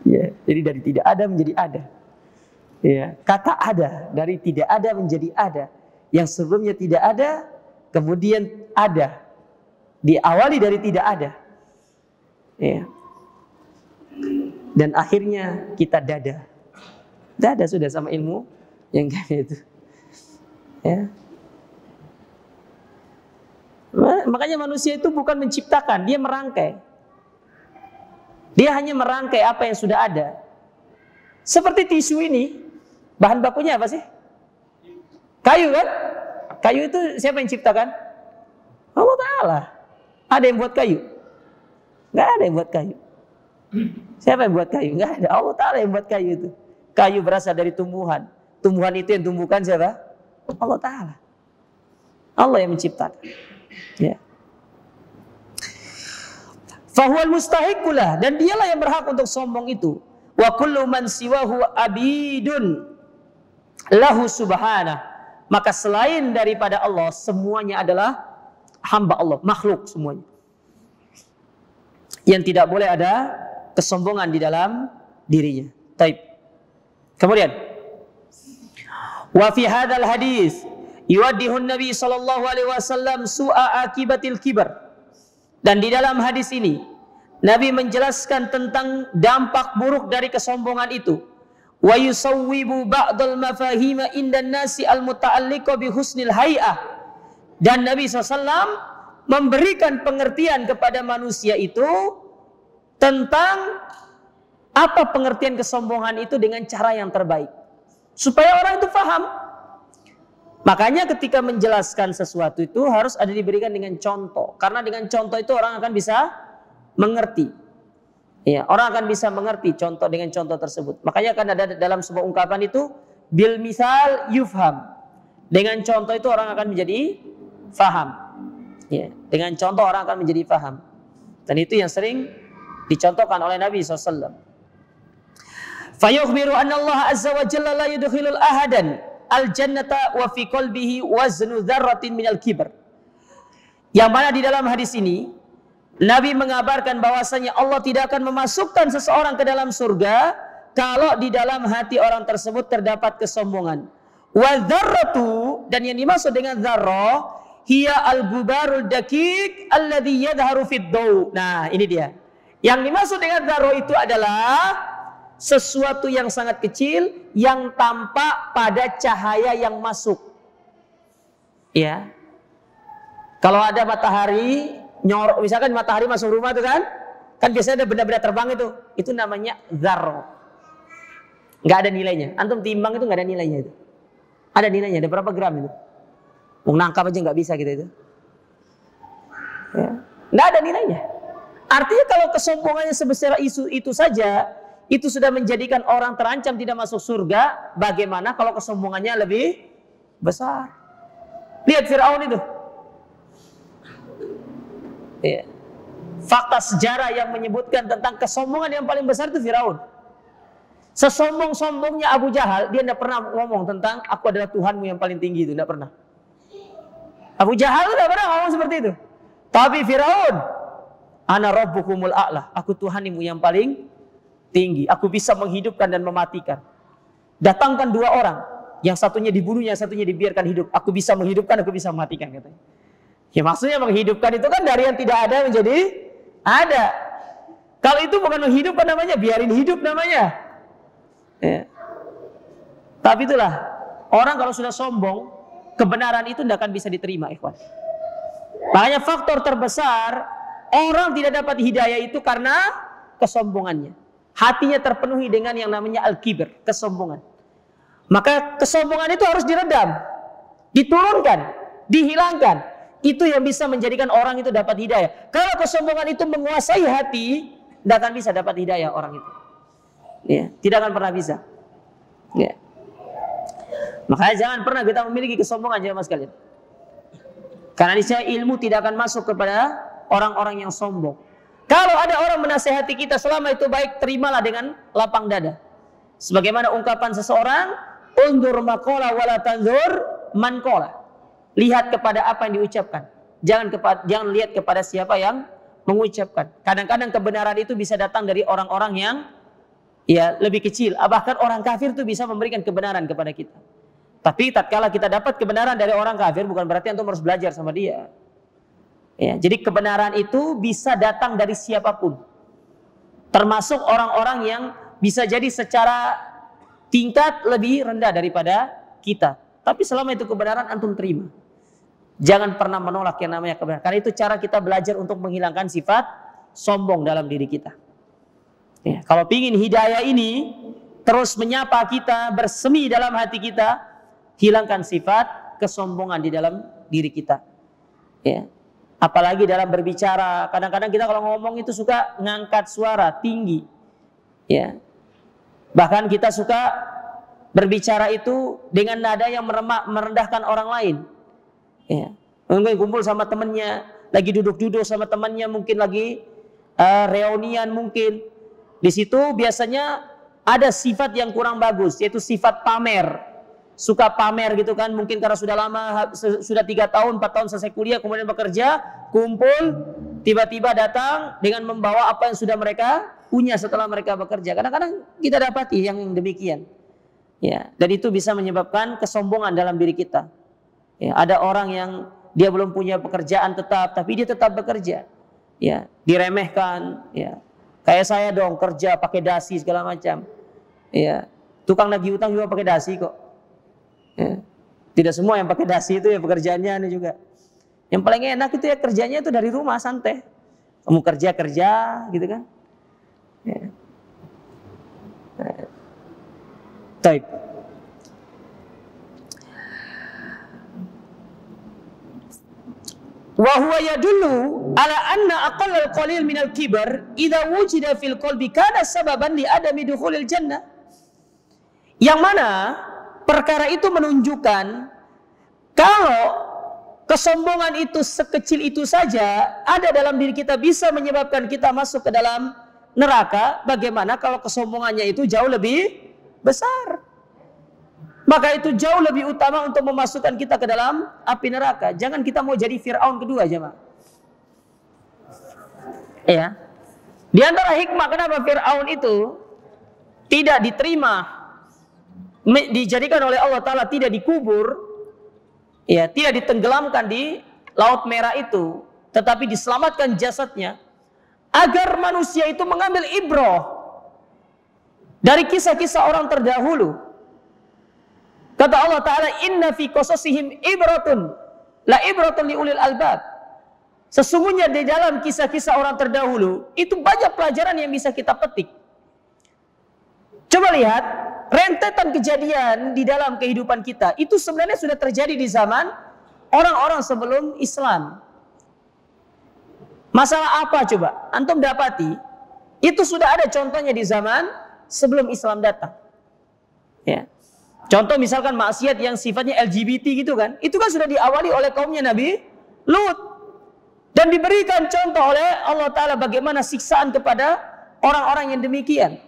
Ya, jadi dari tidak ada menjadi ada. Ya, kata ada dari tidak ada menjadi ada. Yang sebelumnya tidak ada, kemudian ada. Diawali dari tidak ada. Ya. Dan akhirnya kita dada. Dada sudah sama ilmu yang kayak itu. Ya. Makanya manusia itu bukan menciptakan, dia merangkai. Dia hanya merangkai apa yang sudah ada. Seperti tisu ini, bahan bakunya apa sih? Kayu kan? Kayu itu siapa yang ciptakan? Allah Ta'ala. Ada yang buat kayu? Nggak ada yang buat kayu. Siapa yang buat kayu? Nggak ada. Allah Ta'ala yang buat kayu itu. Kayu berasal dari tumbuhan. Tumbuhan itu yang tumbuhkan siapa? Allah Ta'ala. Allah yang menciptakan. Ya. Fahuwal mustahiqulah, dan dialah yang berhak untuk sombong itu. Wa kullu man siwahu abidun lahu subhanah. Maka selain daripada Allah, semuanya adalah hamba Allah, makhluk semuanya. Yang tidak boleh ada kesombongan di dalam dirinya. Taib. Kemudian, wa fi hadzal hadis yuwaddihu Nabi sallallahu alaihi wasallam su'a akibatil kibar. Dan di dalam hadis ini Nabi menjelaskan tentang dampak buruk dari kesombongan itu. Wa yusawwibu ba'dal mafahima indan nasi al-muta'alliqa bi husnil hay'ah. Dan Nabi SAW memberikan pengertian kepada manusia itu tentang apa pengertian kesombongan itu dengan cara yang terbaik. Supaya orang itu paham. Makanya ketika menjelaskan sesuatu itu harus ada diberikan dengan contoh. Karena dengan contoh itu orang akan bisa mengerti. Ya, orang akan bisa mengerti contoh dengan contoh tersebut. Makanya akan ada dalam sebuah ungkapan itu bil misal yufham. Dengan contoh itu orang akan menjadi faham. Ya, dengan contoh orang akan menjadi faham. Dan itu yang sering dicontohkan oleh Nabi SAW. Fayukhbiru anna Allah azza wa jalla la yudkhilul ahadan al-jannata wa fi qalbihi waznu dzarratin minal kibr. Yang mana di dalam hadis ini Nabi mengabarkan bahwasanya Allah tidak akan memasukkan seseorang ke dalam surga kalau di dalam hati orang tersebut terdapat kesombongan. Wa dzarratu, dan yang dimaksud dengan dzarrah hiya al-gubarul daqiq alladhi yadhharu fid daw. Nah, ini dia. Yang dimaksud dengan dzarrah itu adalah sesuatu yang sangat kecil yang tampak pada cahaya yang masuk. Ya. Kalau ada matahari nyorok, misalkan matahari masuk rumah itu kan biasanya ada benda-benda terbang itu namanya dzarrah. Nggak ada nilainya. Antum timbang itu nggak ada nilainya itu. Ada nilainya, ada berapa gram itu? Mau nangkap aja nggak bisa gitu itu. Ya. Nggak ada nilainya. Artinya kalau kesombongannya sebesar itu saja, itu sudah menjadikan orang terancam tidak masuk surga. Bagaimana kalau kesombongannya lebih besar? Lihat Firaun itu. Ya. Fakta sejarah yang menyebutkan tentang kesombongan yang paling besar itu Firaun. Sesombong-sombongnya Abu Jahal, dia tidak pernah ngomong tentang aku adalah Tuhanmu yang paling tinggi, itu tidak pernah. Abu Jahal tidak pernah ngomong seperti itu. Tapi Firaun, ana rabbukumul a'la, aku Tuhanmu yang paling tinggi, aku bisa menghidupkan dan mematikan. Datangkan dua orang, yang satunya dibunuh, yang satunya dibiarkan hidup. Aku bisa menghidupkan, aku bisa mematikan, katanya. Ya maksudnya menghidupkan itu kan dari yang tidak ada menjadi ada. Kalau itu bukan menghidupkan namanya, biarin hidup namanya. Ya. Tapi itulah, orang kalau sudah sombong, kebenaran itu tidak akan bisa diterima, ikhwan. Makanya faktor terbesar orang tidak dapat hidayah itu karena kesombongannya. Hatinya terpenuhi dengan yang namanya al-kibr, kesombongan. Maka kesombongan itu harus diredam, diturunkan, dihilangkan. Itu yang bisa menjadikan orang itu dapat hidayah. Kalau kesombongan itu menguasai hati, tidak akan bisa dapat hidayah orang itu. Ya, tidak akan pernah bisa. Ya. Makanya jangan pernah kita memiliki kesombongan, jemaah sekalian. Karena niscaya ilmu tidak akan masuk kepada orang-orang yang sombong. Kalau ada orang menasihati kita selama itu baik, terimalah dengan lapang dada. Sebagaimana ungkapan seseorang, undur maqala wala tanzur man qala. Lihat kepada apa yang diucapkan. Jangan lihat kepada siapa yang mengucapkan. Kadang-kadang kebenaran itu bisa datang dari orang-orang yang ya lebih kecil. Bahkan orang kafir itu bisa memberikan kebenaran kepada kita. Tapi tatkala kita dapat kebenaran dari orang kafir, bukan berarti antum harus belajar sama dia. Ya, jadi kebenaran itu bisa datang dari siapapun. Termasuk orang-orang yang bisa jadi secara tingkat lebih rendah daripada kita. Tapi selama itu kebenaran, antum terima. Jangan pernah menolak yang namanya kebenaran. Karena itu cara kita belajar untuk menghilangkan sifat sombong dalam diri kita. Ya, kalau ingin hidayah ini terus menyapa kita, bersemi dalam hati kita, hilangkan sifat kesombongan di dalam diri kita. Ya. Apalagi dalam berbicara, kadang-kadang kita kalau ngomong itu suka ngangkat suara tinggi. Ya. Bahkan kita suka berbicara itu dengan nada yang merendahkan orang lain. Ya. Mungkin kumpul sama temannya, lagi duduk-duduk sama temannya, mungkin lagi reunian mungkin. Di situ biasanya ada sifat yang kurang bagus, yaitu sifat pamer. Suka pamer gitu kan, mungkin karena sudah lama, sudah 3 tahun, 4 tahun selesai kuliah, kemudian bekerja, kumpul, tiba-tiba datang dengan membawa apa yang sudah mereka punya setelah mereka bekerja. Kadang-kadang kita dapati yang demikian. Ya, dan itu bisa menyebabkan kesombongan dalam diri kita. Ya, ada orang yang dia belum punya pekerjaan tetap, tapi dia tetap bekerja. Ya, diremehkan. Ya, kayak saya dong, kerja pakai dasi segala macam. Ya, tukang nagih utang juga pakai dasi kok. Ya, tidak semua yang pakai dasi itu ya pekerjaannya juga. Yang paling enak itu ya kerjanya itu dari rumah santai. Kamu kerja gitu kan. Ya. Baik. Wa huwa yadullu ala anna aqallal qalil minal kibar idza wujida fil qalbi kana sababan li adami dukhulil jannah. Yang mana perkara itu menunjukkan kalau kesombongan itu sekecil itu saja ada dalam diri kita bisa menyebabkan kita masuk ke dalam neraka, bagaimana kalau kesombongannya itu jauh lebih besar? Maka itu jauh lebih utama untuk memasukkan kita ke dalam api neraka. Jangan kita mau jadi Fir'aun kedua, jemaah. Ya. Di antara hikmah kenapa Fir'aun itu tidak diterima, dijadikan oleh Allah Ta'ala, tidak dikubur, ya, tidak ditenggelamkan di Laut Merah itu, tetapi diselamatkan jasadnya, agar manusia itu mengambil ibrah dari kisah-kisah orang terdahulu. Kata Allah Ta'ala, inna fi qasasihim ibratun la ibratun li ulil albab. Sesungguhnya di dalam kisah-kisah orang terdahulu itu banyak pelajaran yang bisa kita petik. Coba lihat rentetan kejadian di dalam kehidupan kita itu sebenarnya sudah terjadi di zaman orang-orang sebelum Islam. Masalah apa coba? Antum dapati itu sudah ada contohnya di zaman sebelum Islam datang. Ya. Contoh misalkan maksiat yang sifatnya LGBT gitu kan, itu kan sudah diawali oleh kaumnya Nabi Lut, dan diberikan contoh oleh Allah Ta'ala bagaimana siksaan kepada orang-orang yang demikian.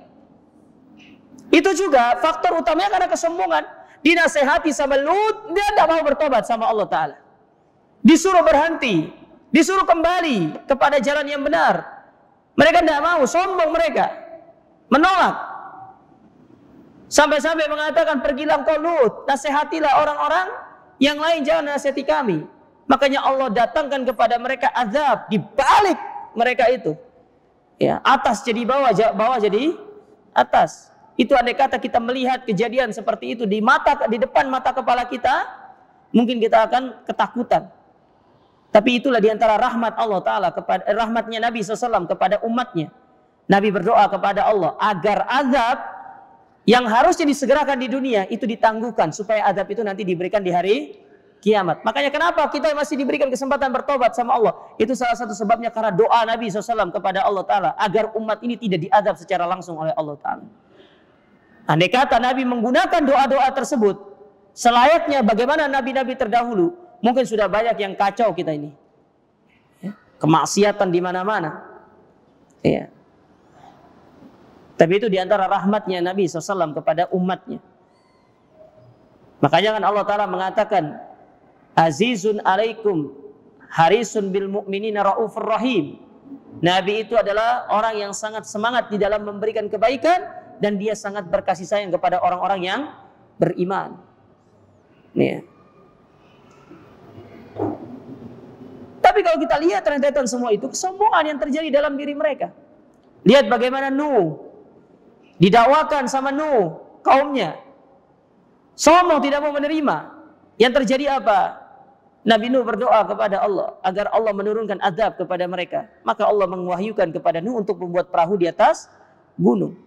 Itu juga faktor utamanya karena kesombongan. Dinasehati sama Lut, dia tidak mau bertobat sama Allah Ta'ala, disuruh berhenti, disuruh kembali kepada jalan yang benar. Mereka tidak mau, sombong mereka, menolak. Sampai-sampai mengatakan, pergilah engkau Lut, nasihatilah orang-orang yang lain, jangan nasihati kami. Makanya Allah datangkan kepada mereka azab di balik mereka itu. Ya, atas jadi bawah, bawah jadi atas. Itu andai kata kita melihat kejadian seperti itu di depan mata kepala kita, mungkin kita akan ketakutan. Tapi itulah diantara rahmat Allah Ta'ala, rahmatnya Nabi SAW kepada umatnya. Nabi berdoa kepada Allah agar azab yang harusnya disegerakan di dunia itu ditangguhkan supaya azab itu nanti diberikan di hari kiamat. Makanya kenapa kita masih diberikan kesempatan bertobat sama Allah? Itu salah satu sebabnya karena doa Nabi SAW kepada Allah Ta'ala agar umat ini tidak diazab secara langsung oleh Allah Ta'ala. Andai kata Nabi menggunakan doa-doa tersebut selayaknya bagaimana Nabi-Nabi terdahulu, mungkin sudah banyak yang kacau kita ini. Kemaksiatan di mana-mana. Ya. Tapi itu diantara rahmatnya Nabi SAW kepada umatnya. Makanya kan Allah Ta'ala mengatakan, Azizun alaikum harisun bil mu'minina ra'ufur rahim. Nabi itu adalah orang yang sangat semangat di dalam memberikan kebaikan, dan dia sangat berkasih sayang kepada orang-orang yang beriman. Nih. Tapi kalau kita lihat rentetan semua itu, kesombongan yang terjadi dalam diri mereka. Lihat bagaimana Nuh didakwakan sama Nuh, kaumnya sombong, tidak mau menerima. Yang terjadi apa? Nabi Nuh berdoa kepada Allah agar Allah menurunkan azab kepada mereka. Maka Allah mewahyukan kepada Nuh untuk membuat perahu di atas gunung.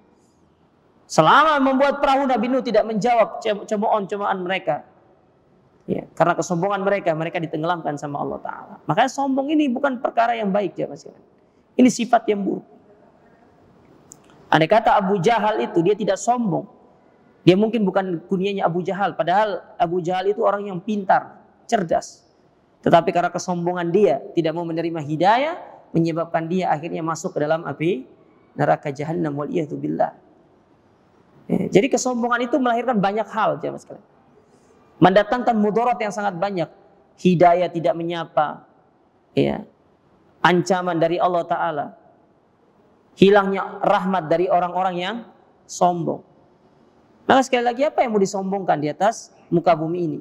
Selama membuat perahu, Nabi Nuh tidak menjawab cemoohan mereka. Ya, karena kesombongan mereka, mereka ditenggelamkan sama Allah Ta'ala. Makanya sombong ini bukan perkara yang baik ya Mas. Ini sifat yang buruk. Andai kata Abu Jahal itu dia tidak sombong, dia mungkin bukan kunianya Abu Jahal, padahal Abu Jahal itu orang yang pintar, cerdas. Tetapi karena kesombongan dia tidak mau menerima hidayah, menyebabkan dia akhirnya masuk ke dalam api neraka Jahannam waliyadu billah. Jadi kesombongan itu melahirkan banyak hal, jemaah sekalian. Mendatangkan mudarat yang sangat banyak, hidayah tidak menyapa, ya, ancaman dari Allah Ta'ala, hilangnya rahmat dari orang-orang yang sombong. Maka sekali lagi, apa yang mau disombongkan di atas muka bumi ini?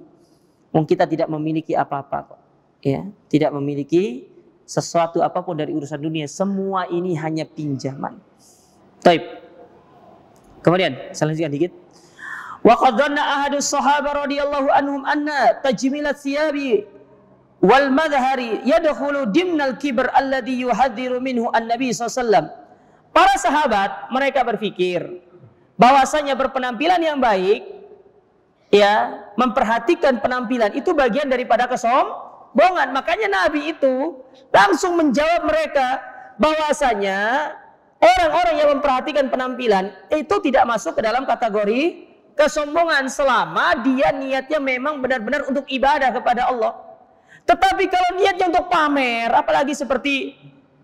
Kita tidak memiliki apa-apa kok. Ya, tidak memiliki sesuatu apapun dari urusan dunia. Semua ini hanya pinjaman. Taib. Kemudian, saya lanjutkan dikit. Wa qad dhanna ahadus sahabah radhiyallahu anhum anna tajmilat thiyabi wal madhari yadkhulu dimnal kibr alladhi yuhadziru minhu an-nabi sallallahu alaihi wasallam. Para sahabat mereka berpikir bahwasanya berpenampilan yang baik, ya, memperhatikan penampilan itu bagian daripada bohongan. Makanya Nabi itu langsung menjawab mereka bahwasanya orang-orang yang memperhatikan penampilan itu tidak masuk ke dalam kategori kesombongan selama dia niatnya memang benar-benar untuk ibadah kepada Allah. Tetapi kalau niatnya untuk pamer, apalagi seperti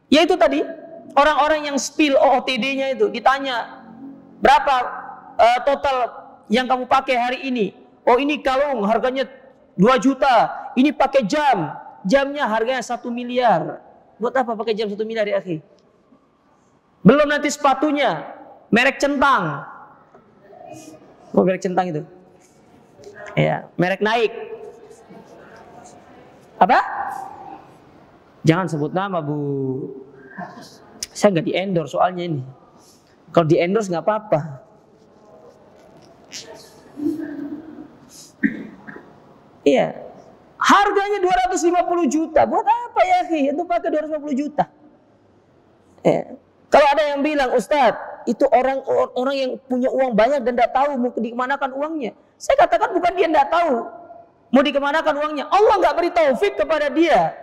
yaitu tadi orang-orang yang spill OOTD-nya itu ditanya berapa total yang kamu pakai hari ini? Oh ini kalung harganya 2 juta, ini pakai jamnya harganya 1 miliar. Buat apa pakai jam 1 miliar ya akhi? Belum nanti sepatunya merek centang. Oh merek centang itu. Ya, merek naik. Apa? Jangan sebut nama Bu. Saya nggak di-endorse soalnya ini. Kalau di-endorse nggak apa-apa. Iya. Harganya 250 juta. Buat apa ya akhi? Itu pakai 250 juta. Ya. Kalau ada yang bilang, Ustadz, itu orang yang punya uang banyak dan tidak tahu mau dikemanakan uangnya. Saya katakan bukan dia tidak tahu mau dikemanakan uangnya. Allah nggak beri taufik kepada dia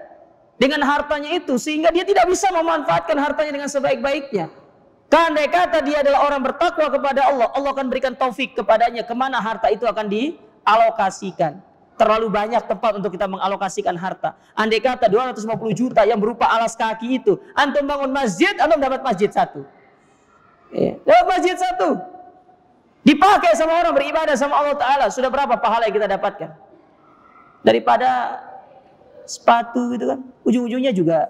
dengan hartanya itu sehingga dia tidak bisa memanfaatkan hartanya dengan sebaik-baiknya. Andai kata dia adalah orang bertakwa kepada Allah, Allah akan berikan taufik kepadanya kemana harta itu akan dialokasikan. Terlalu banyak tempat untuk kita mengalokasikan harta. Andai kata 250 juta yang berupa alas kaki itu, antum bangun masjid, antum dapat masjid 1. Dapat masjid 1. Dipakai sama orang beribadah sama Allah Ta'ala. Sudah berapa pahala yang kita dapatkan? Daripada sepatu gitu kan. Ujung-ujungnya juga.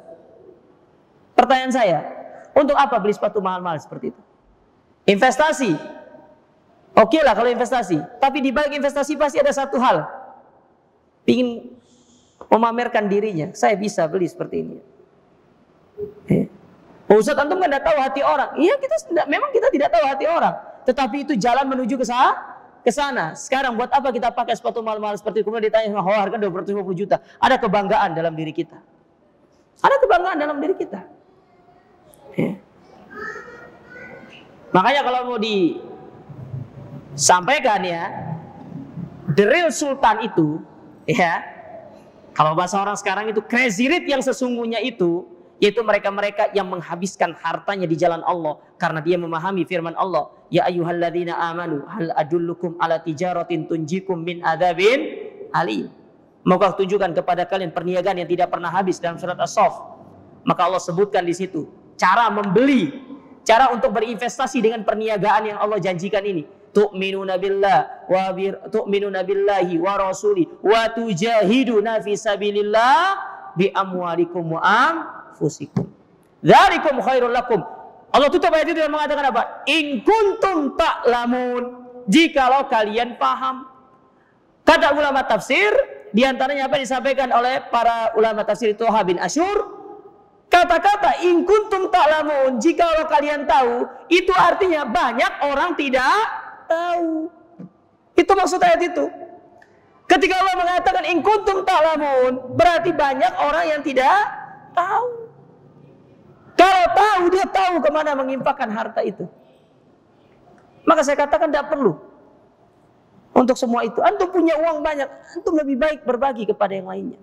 Pertanyaan saya, untuk apa beli sepatu mahal-mahal seperti itu? Investasi. Oke lah kalau investasi. Tapi di balik investasi pasti ada satu hal. Ingin memamerkan dirinya. Saya bisa beli seperti ini. Ustaz antum kan tidak tahu hati orang. Iya memang kita tidak tahu hati orang. Tetapi itu jalan menuju ke sana. Sekarang buat apa kita pakai sepatu mahal-mahal seperti itu? Kemudian ditanya sama harga 250 juta. Ada kebanggaan dalam diri kita. Ada kebanggaan dalam diri kita. Makanya kalau mau disampaikan ya, the real sultan itu ya, kalau bahasa orang sekarang itu crazy rich yang sesungguhnya itu, yaitu mereka-mereka yang menghabiskan hartanya di jalan Allah karena dia memahami firman Allah, ya ayyuhalladzina amanu hal adullukum ala tijaratin tunjikum min adzabin alim. Maka tunjukkan kepada kalian perniagaan yang tidak pernah habis dalam surat As-Saff. Maka Allah sebutkan di situ cara membeli, cara untuk berinvestasi dengan perniagaan yang Allah janjikan ini. Tu'minuna billahi wa rasuli wa tujahiduna fi sabilillah bi amwalikum wa anfusikum. Dzalikum khairul lakum. Allah tutup ayat itu dengan mengatakan apa? In kuntum ta'lamun. Jikalau kalian paham. Kata ulama tafsir, di antaranya apa yang disampaikan oleh para ulama tafsir itu Toha bin Asyur. Kata-kata in kuntum ta'lamun, jikalau kalian tahu, itu artinya banyak orang tidak tahu. Itu maksud ayat itu. Ketika Allah mengatakan in kuntum ta'lamun, berarti banyak orang yang tidak tahu. Kalau tahu, dia tahu kemana menginfakkan harta itu. Maka saya katakan tidak perlu untuk semua itu. Antum punya uang banyak, antum lebih baik berbagi kepada yang lainnya.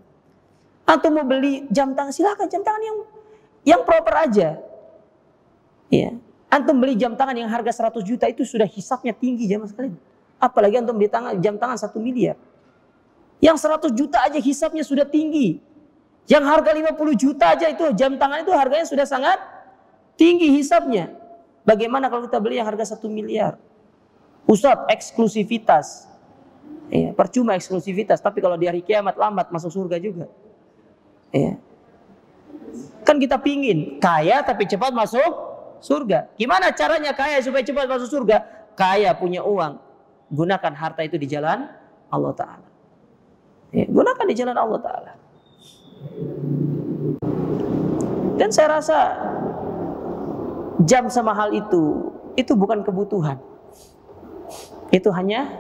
Antum mau beli jam tangan, silakan jam tangan yang proper aja. Ya. Antum beli jam tangan yang harga 100 juta itu sudah hisapnya tinggi jamaah sekalian. Apalagi antum beli jam tangan 1 miliar. Yang 100 juta aja hisapnya sudah tinggi. Yang harga 50 juta aja itu jam tangan itu harganya sudah sangat tinggi hisapnya. Bagaimana kalau kita beli yang harga 1 miliar? Ustaz, eksklusivitas. Ya, percuma eksklusivitas, tapi kalau di hari kiamat lambat masuk surga juga. Ya. Kan kita pingin kaya tapi cepat masuk surga. Gimana caranya kaya supaya cepat masuk surga? Kaya punya uang, gunakan harta itu di jalan Allah Ta'ala. Ya, gunakan di jalan Allah Ta'ala. Dan saya rasa jam sama hal itu bukan kebutuhan. Itu hanya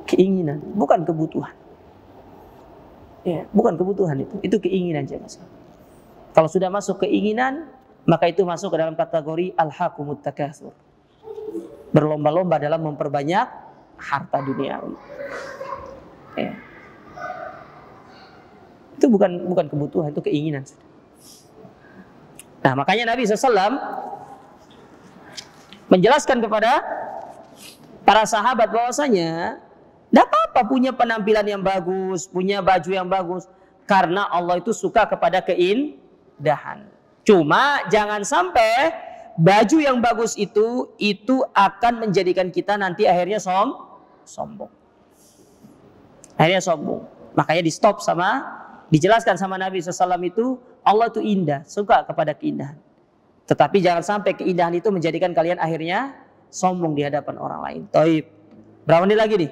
keinginan, bukan kebutuhan. Ya, bukan kebutuhan itu keinginan aja mas. Kalau sudah masuk keinginan, maka itu masuk ke dalam kategori al-hakumut takatsur. Berlomba-lomba dalam memperbanyak harta duniawi. Ya. Itu Itu bukan kebutuhan, itu keinginan. Nah, makanya Nabi SAW menjelaskan kepada para sahabat bahwasanya tidak apa-apa punya penampilan yang bagus, punya baju yang bagus, karena Allah itu suka kepada keindahan. Cuma jangan sampai baju yang bagus itu akan menjadikan kita nanti akhirnya sombong. Akhirnya sombong. Makanya dijelaskan sama Nabi SAW itu, Allah itu indah, suka kepada keindahan. Tetapi jangan sampai keindahan itu menjadikan kalian akhirnya sombong di hadapan orang lain. Taib. Berapa menit lagi nih?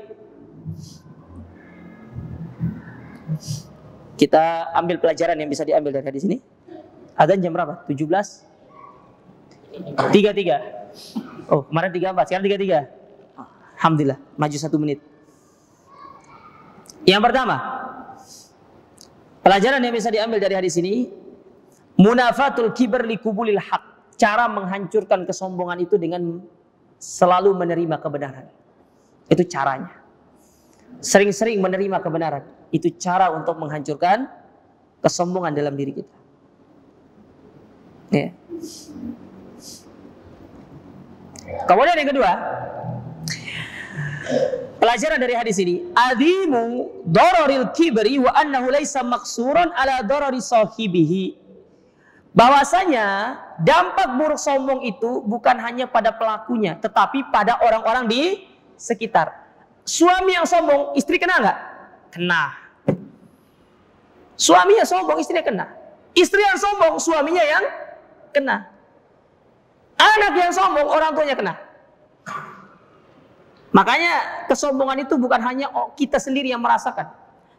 Kita ambil pelajaran yang bisa diambil dari hadis ini. Adzan jam berapa? 17:33. Oh, kemarin 34, sekarang 33. Alhamdulillah, maju 1 menit. Yang pertama, pelajaran yang bisa diambil dari hadis ini, munafatul kibr likubulil haq. Cara menghancurkan kesombongan itu dengan selalu menerima kebenaran. Itu caranya. Sering-sering menerima kebenaran. Itu cara untuk menghancurkan kesombongan dalam diri kita. Ya. Kemudian yang kedua, pelajaran dari hadis ini, azimu dararil kibri wa annahu laisa maqsuran ala darari sahibihi. Bahwasanya dampak buruk sombong itu bukan hanya pada pelakunya, tetapi pada orang-orang di sekitar. Suami yang sombong, istri kena nggak? Kena. Suaminya sombong, istrinya kena. Istri yang sombong, suaminya yang kena. Anak yang sombong, orang tuanya kena. Makanya kesombongan itu bukan hanya kita sendiri yang merasakan,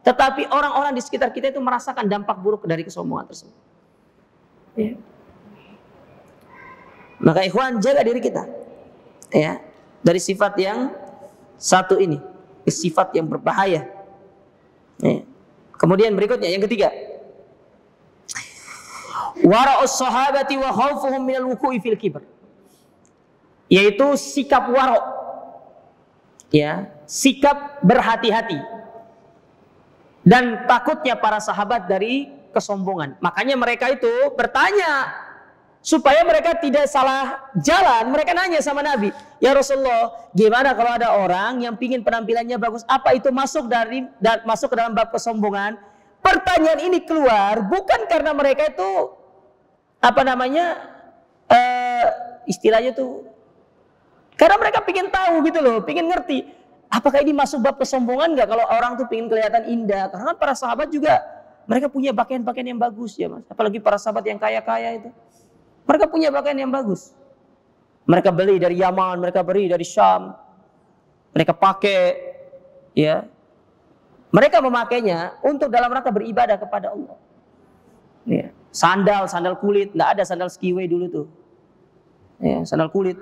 tetapi orang-orang di sekitar kita itu merasakan dampak buruk dari kesombongan tersebut. Ya. Maka ikhwan, jaga diri kita ya dari sifat yang satu ini, sifat yang berbahaya. Ya. Kemudian berikutnya yang ketiga, wara'us sahabati wa khaufuhum minal wuqu'i fil kibr, yaitu sikap wara', ya, sikap berhati-hati dan takutnya para sahabat dari kesombongan. Makanya mereka itu bertanya supaya mereka tidak salah jalan. Mereka nanya sama Nabi, ya Rasulullah, gimana kalau ada orang yang pingin penampilannya bagus, apa itu masuk ke dalam bab kesombongan? Pertanyaan ini keluar bukan karena mereka itu istilahnya tuh, karena mereka pingin tahu gitu loh, pingin ngerti apakah ini masuk bab kesombongan nggak kalau orang tuh pingin kelihatan indah. Karena kan para sahabat juga mereka punya pakaian-pakaian yang bagus ya mas, apalagi para sahabat yang kaya-kaya itu. Mereka punya pakaian yang bagus. Mereka beli dari Yaman, mereka beli dari Syam. Mereka pakai, ya. Mereka memakainya untuk dalam rangka beribadah kepada Allah. Ya. Sandal kulit, nggak ada sandal skiway dulu tuh. Ya, sandal kulit.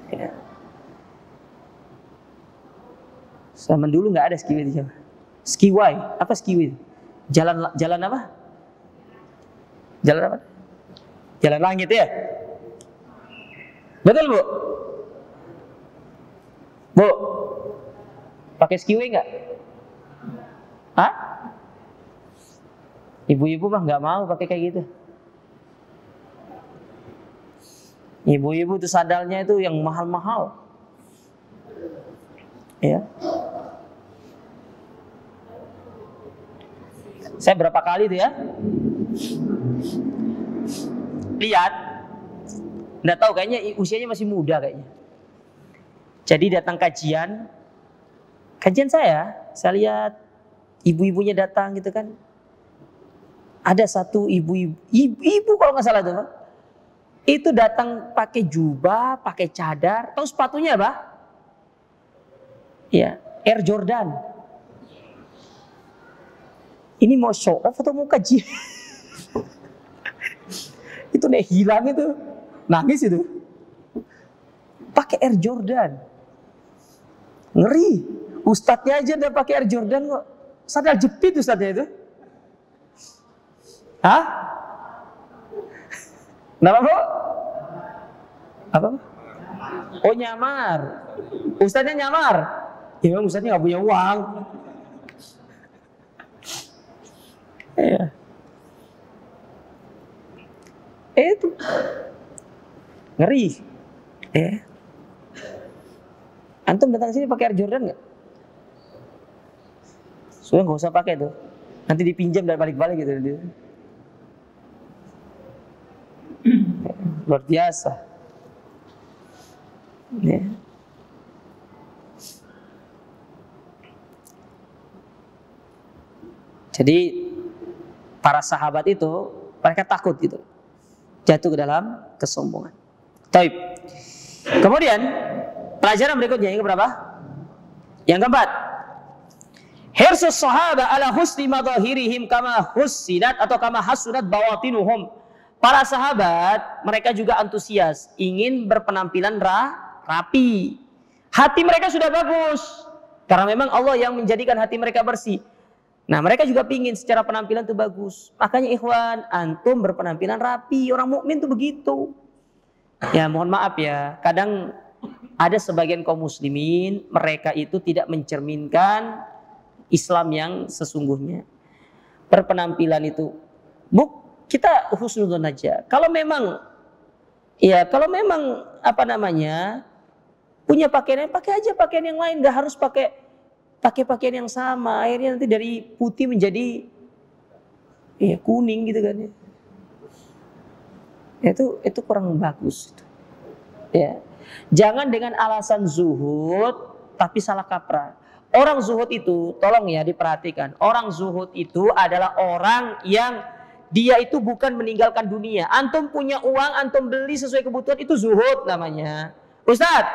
Ya. Zaman dulu nggak ada skiway di Jawa. Skiway, apa skiway? Jalan apa? Jalan apa? Jalan langit ya? Betul Bu? Bu, pakai skiway nggak? Hah? Ibu-ibu mah nggak mau pakai kayak gitu. Ibu-ibu tuh sandalnya itu yang mahal-mahal. Ya. Saya berapa kali tuh ya? Lihat, nggak tahu, kayaknya usianya masih muda kayaknya. Jadi datang kajian saya lihat ibu-ibunya datang gitu kan. Ada satu ibu kalau nggak salah tuh, itu datang pakai jubah, pakai cadar, tahu sepatunya apa? Ya, Air Jordan. Ini mau show off atau mau kajian? Itu nih hilang itu, nangis itu. Pakai Air Jordan, ngeri. Ustadznya aja udah pakai Air Jordan kok. Sandal jepit ustadznya itu. Hah? Kenapa Bu? Apa? Oh nyamar. Ustadznya nyamar. Ya memang ustadznya nggak punya uang. Ya. Itu ngeri. Ya. Antum datang sini pakai Air Jordan nggak? Sudah nggak usah pakai tuh. Nanti dipinjam dan balik-balik gitu. Luar biasa. Ya. Jadi para sahabat itu mereka takut gitu, jatuh ke dalam kesombongan. Taib. Kemudian pelajaran berikutnya yang keberapa? Yang keempat. Hirsus sahabat ala husni madahirihim kama husinat atau kama hasunat bawatinuhum. Para sahabat mereka juga antusias, ingin berpenampilan rapi. Hati mereka sudah bagus karena memang Allah yang menjadikan hati mereka bersih. Nah, mereka juga pingin secara penampilan itu bagus. Makanya ikhwan, antum berpenampilan rapi. Orang mukmin tuh begitu. Ya, mohon maaf ya. Kadang ada sebagian kaum muslimin, mereka itu tidak mencerminkan Islam yang sesungguhnya. Berpenampilan itu, kita husnuzon aja. Kalau memang punya pakaian, pakai aja pakaian yang lain. Gak harus pakai pakaian yang sama, akhirnya nanti dari putih menjadi kuning gitu kan ya. Itu kurang bagus. Ya. Jangan dengan alasan zuhud tapi salah kaprah. Orang zuhud itu, tolong ya diperhatikan. Orang zuhud itu adalah orang yang dia itu bukan meninggalkan dunia. Antum punya uang, antum beli sesuai kebutuhan, itu zuhud namanya. Ustadz,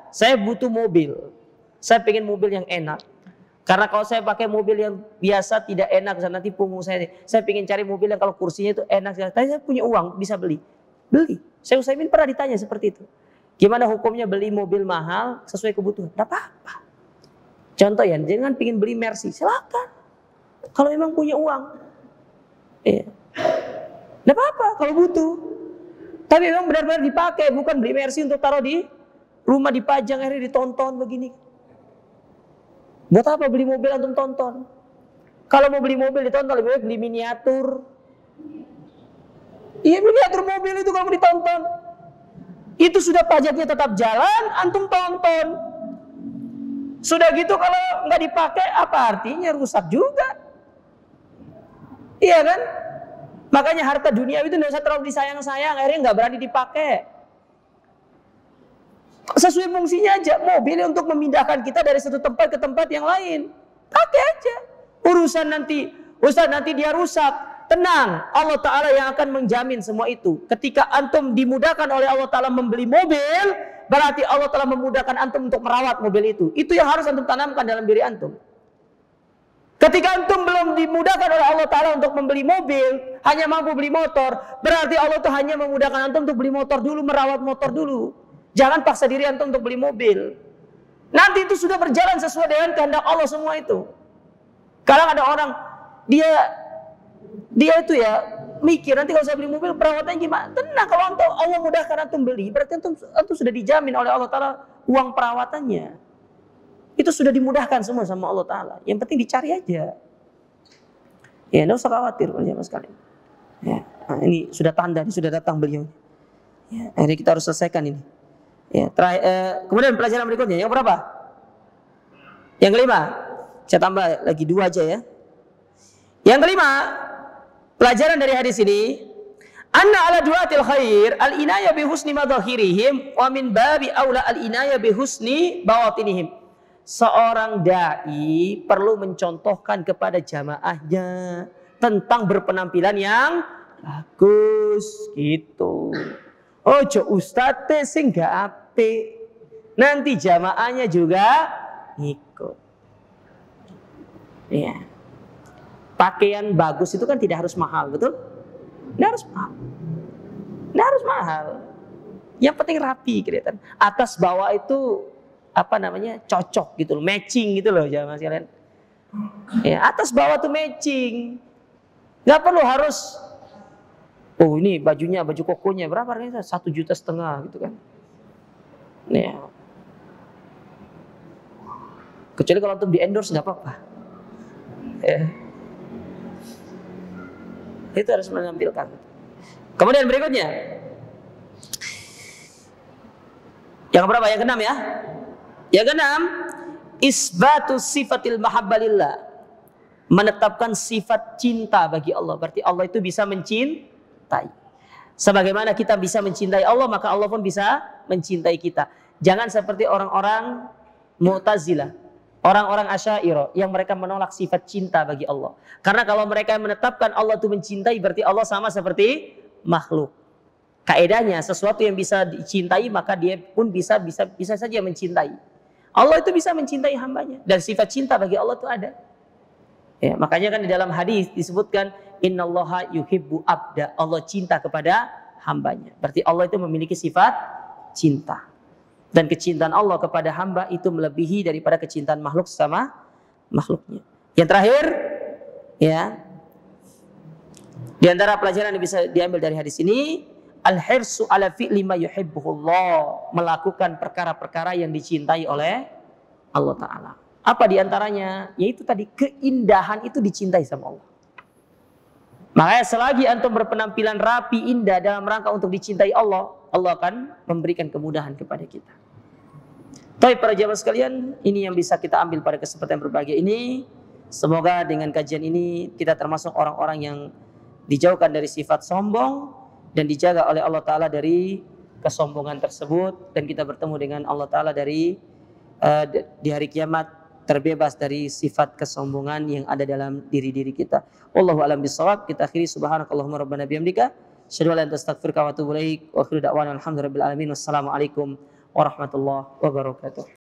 saya butuh mobil. Saya pengen mobil yang enak. Karena kalau saya pakai mobil yang biasa tidak enak, nanti punggung saya. Saya pengen cari mobil yang kalau kursinya itu enak. Tapi saya punya uang, bisa beli. Beli. Saya Utsaimin pernah ditanya seperti itu. Gimana hukumnya beli mobil mahal sesuai kebutuhan? Tidak apa-apa. Contoh ya, jangan pengen beli Mercy, silakan. Kalau memang punya uang. Iya. Tidak apa-apa kalau butuh. Tapi memang benar-benar dipakai, bukan beli Mercy untuk taruh di rumah dipajang, akhirnya ditonton begini. Buat apa beli mobil antum tonton? Kalau mau beli mobil ditonton, lebih baik beli miniatur. Iya, miniatur mobil itu kalau mau ditonton. Itu sudah pajaknya tetap jalan, antum tonton. Sudah gitu kalau nggak dipakai, apa artinya? Rusak juga. Iya kan? Makanya harta dunia itu nggak usah terlalu disayang-sayang, akhirnya nggak berani dipakai. Sesuai fungsinya aja, mobil untuk memindahkan kita dari satu tempat ke tempat yang lain. Pakai aja. Urusan nanti, Ustaz nanti dia rusak. Tenang, Allah Ta'ala yang akan menjamin semua itu. Ketika antum dimudahkan oleh Allah Ta'ala membeli mobil, berarti Allah Ta'ala memudahkan antum untuk merawat mobil itu. Itu yang harus antum tanamkan dalam diri antum. Ketika antum belum dimudahkan oleh Allah Ta'ala untuk membeli mobil, hanya mampu beli motor, berarti Allah Ta'ala hanya memudahkan antum untuk beli motor dulu, merawat motor dulu. Jangan paksa diri antum untuk beli mobil. Nanti itu sudah berjalan sesuai dengan kehendak Allah semua itu. Kadang ada orang, dia itu ya mikir nanti kalau saya beli mobil perawatannya gimana? Tenang, kalau Allah mudahkan antum beli, berarti antum sudah dijamin oleh Allah Ta'ala uang perawatannya. Itu sudah dimudahkan semua sama Allah Ta'ala. Yang penting dicari aja. Ya, tidak usah khawatir jemaah sekalian. Ya, nah, ini sudah tanda, ini sudah datang beliau. Ya, ini kita harus selesaikan ini. Ya, kemudian pelajaran berikutnya yang berapa? Yang kelima. Saya tambah lagi 2 aja ya. Yang kelima, pelajaran dari hadis ini, anna ala duatil khair al-inaya bi husni madahirihim wa min babi aula al-inaya bi husni bawatinihim. Seorang dai perlu mencontohkan kepada jamaahnya tentang berpenampilan yang bagus gitu. Ojo ustadz sing gak apik. Nanti jamaahnya juga ngikut. Iya. Pakaian bagus itu kan tidak harus mahal, betul? Tidak harus mahal. Tidak harus mahal. Yang penting rapi kelihatan. Atas bawah itu cocok gitu loh, matching gitu loh jamaah sekalian. Ya, atas bawah tuh matching. Gak perlu harus ini bajunya, baju kokonya berapa harganya? 1,5 juta gitu kan. Ya. Kecuali kalau untuk di endorse nggak apa-apa. Ya. Itu harus menampilkan. Kemudian berikutnya, yang berapa? Yang keenam ya. Yang keenam, isbatu sifatil mahabbalillah, menetapkan sifat cinta bagi Allah. Berarti Allah itu bisa mencintai. Sebagaimana kita bisa mencintai Allah, maka Allah pun bisa mencintai kita. Jangan seperti orang-orang Mu'tazilah, orang-orang Asy'ariyah yang mereka menolak sifat cinta bagi Allah. Karena kalau mereka menetapkan Allah itu mencintai, berarti Allah sama seperti makhluk. Kaedahnya sesuatu yang bisa dicintai maka dia pun bisa saja mencintai. Allah itu bisa mencintai hambanya dan sifat cinta bagi Allah itu ada. Ya, makanya kan di dalam hadis disebutkan innallaha yuhibbu abda, Allah cinta kepada hambanya. Berarti Allah itu memiliki sifat cinta. Dan kecintaan Allah kepada hamba itu melebihi daripada kecintaan makhluk sama makhluknya. Yang terakhir, ya, di antara pelajaran yang bisa diambil dari hadis ini, al-hirsu ala fi'li ma yuhibbuhullah, melakukan perkara-perkara yang dicintai oleh Allah Ta'ala. Apa diantaranya? Yaitu tadi, keindahan itu dicintai sama Allah. Makanya selagi antum berpenampilan rapi, indah dalam rangka untuk dicintai Allah, Allah akan memberikan kemudahan kepada kita. Baik para jamaah sekalian, ini yang bisa kita ambil pada kesempatan berbahagia ini. Semoga dengan kajian ini kita termasuk orang-orang yang dijauhkan dari sifat sombong dan dijaga oleh Allah Ta'ala dari kesombongan tersebut, dan kita bertemu dengan Allah Ta'ala di hari kiamat terbebas dari sifat kesombongan yang ada dalam diri-diri kita. Wallahu a'lam bishawab. Kita akhiri subhanakallahumma rabbana bihamdika asyhadu an la ilaha illa anta astaghfiruka wa atubu ilaik wa akhiru da'wana alhamdulillahi rabbil alamin. Wassalamualaikum warahmatullahi wabarakatuh.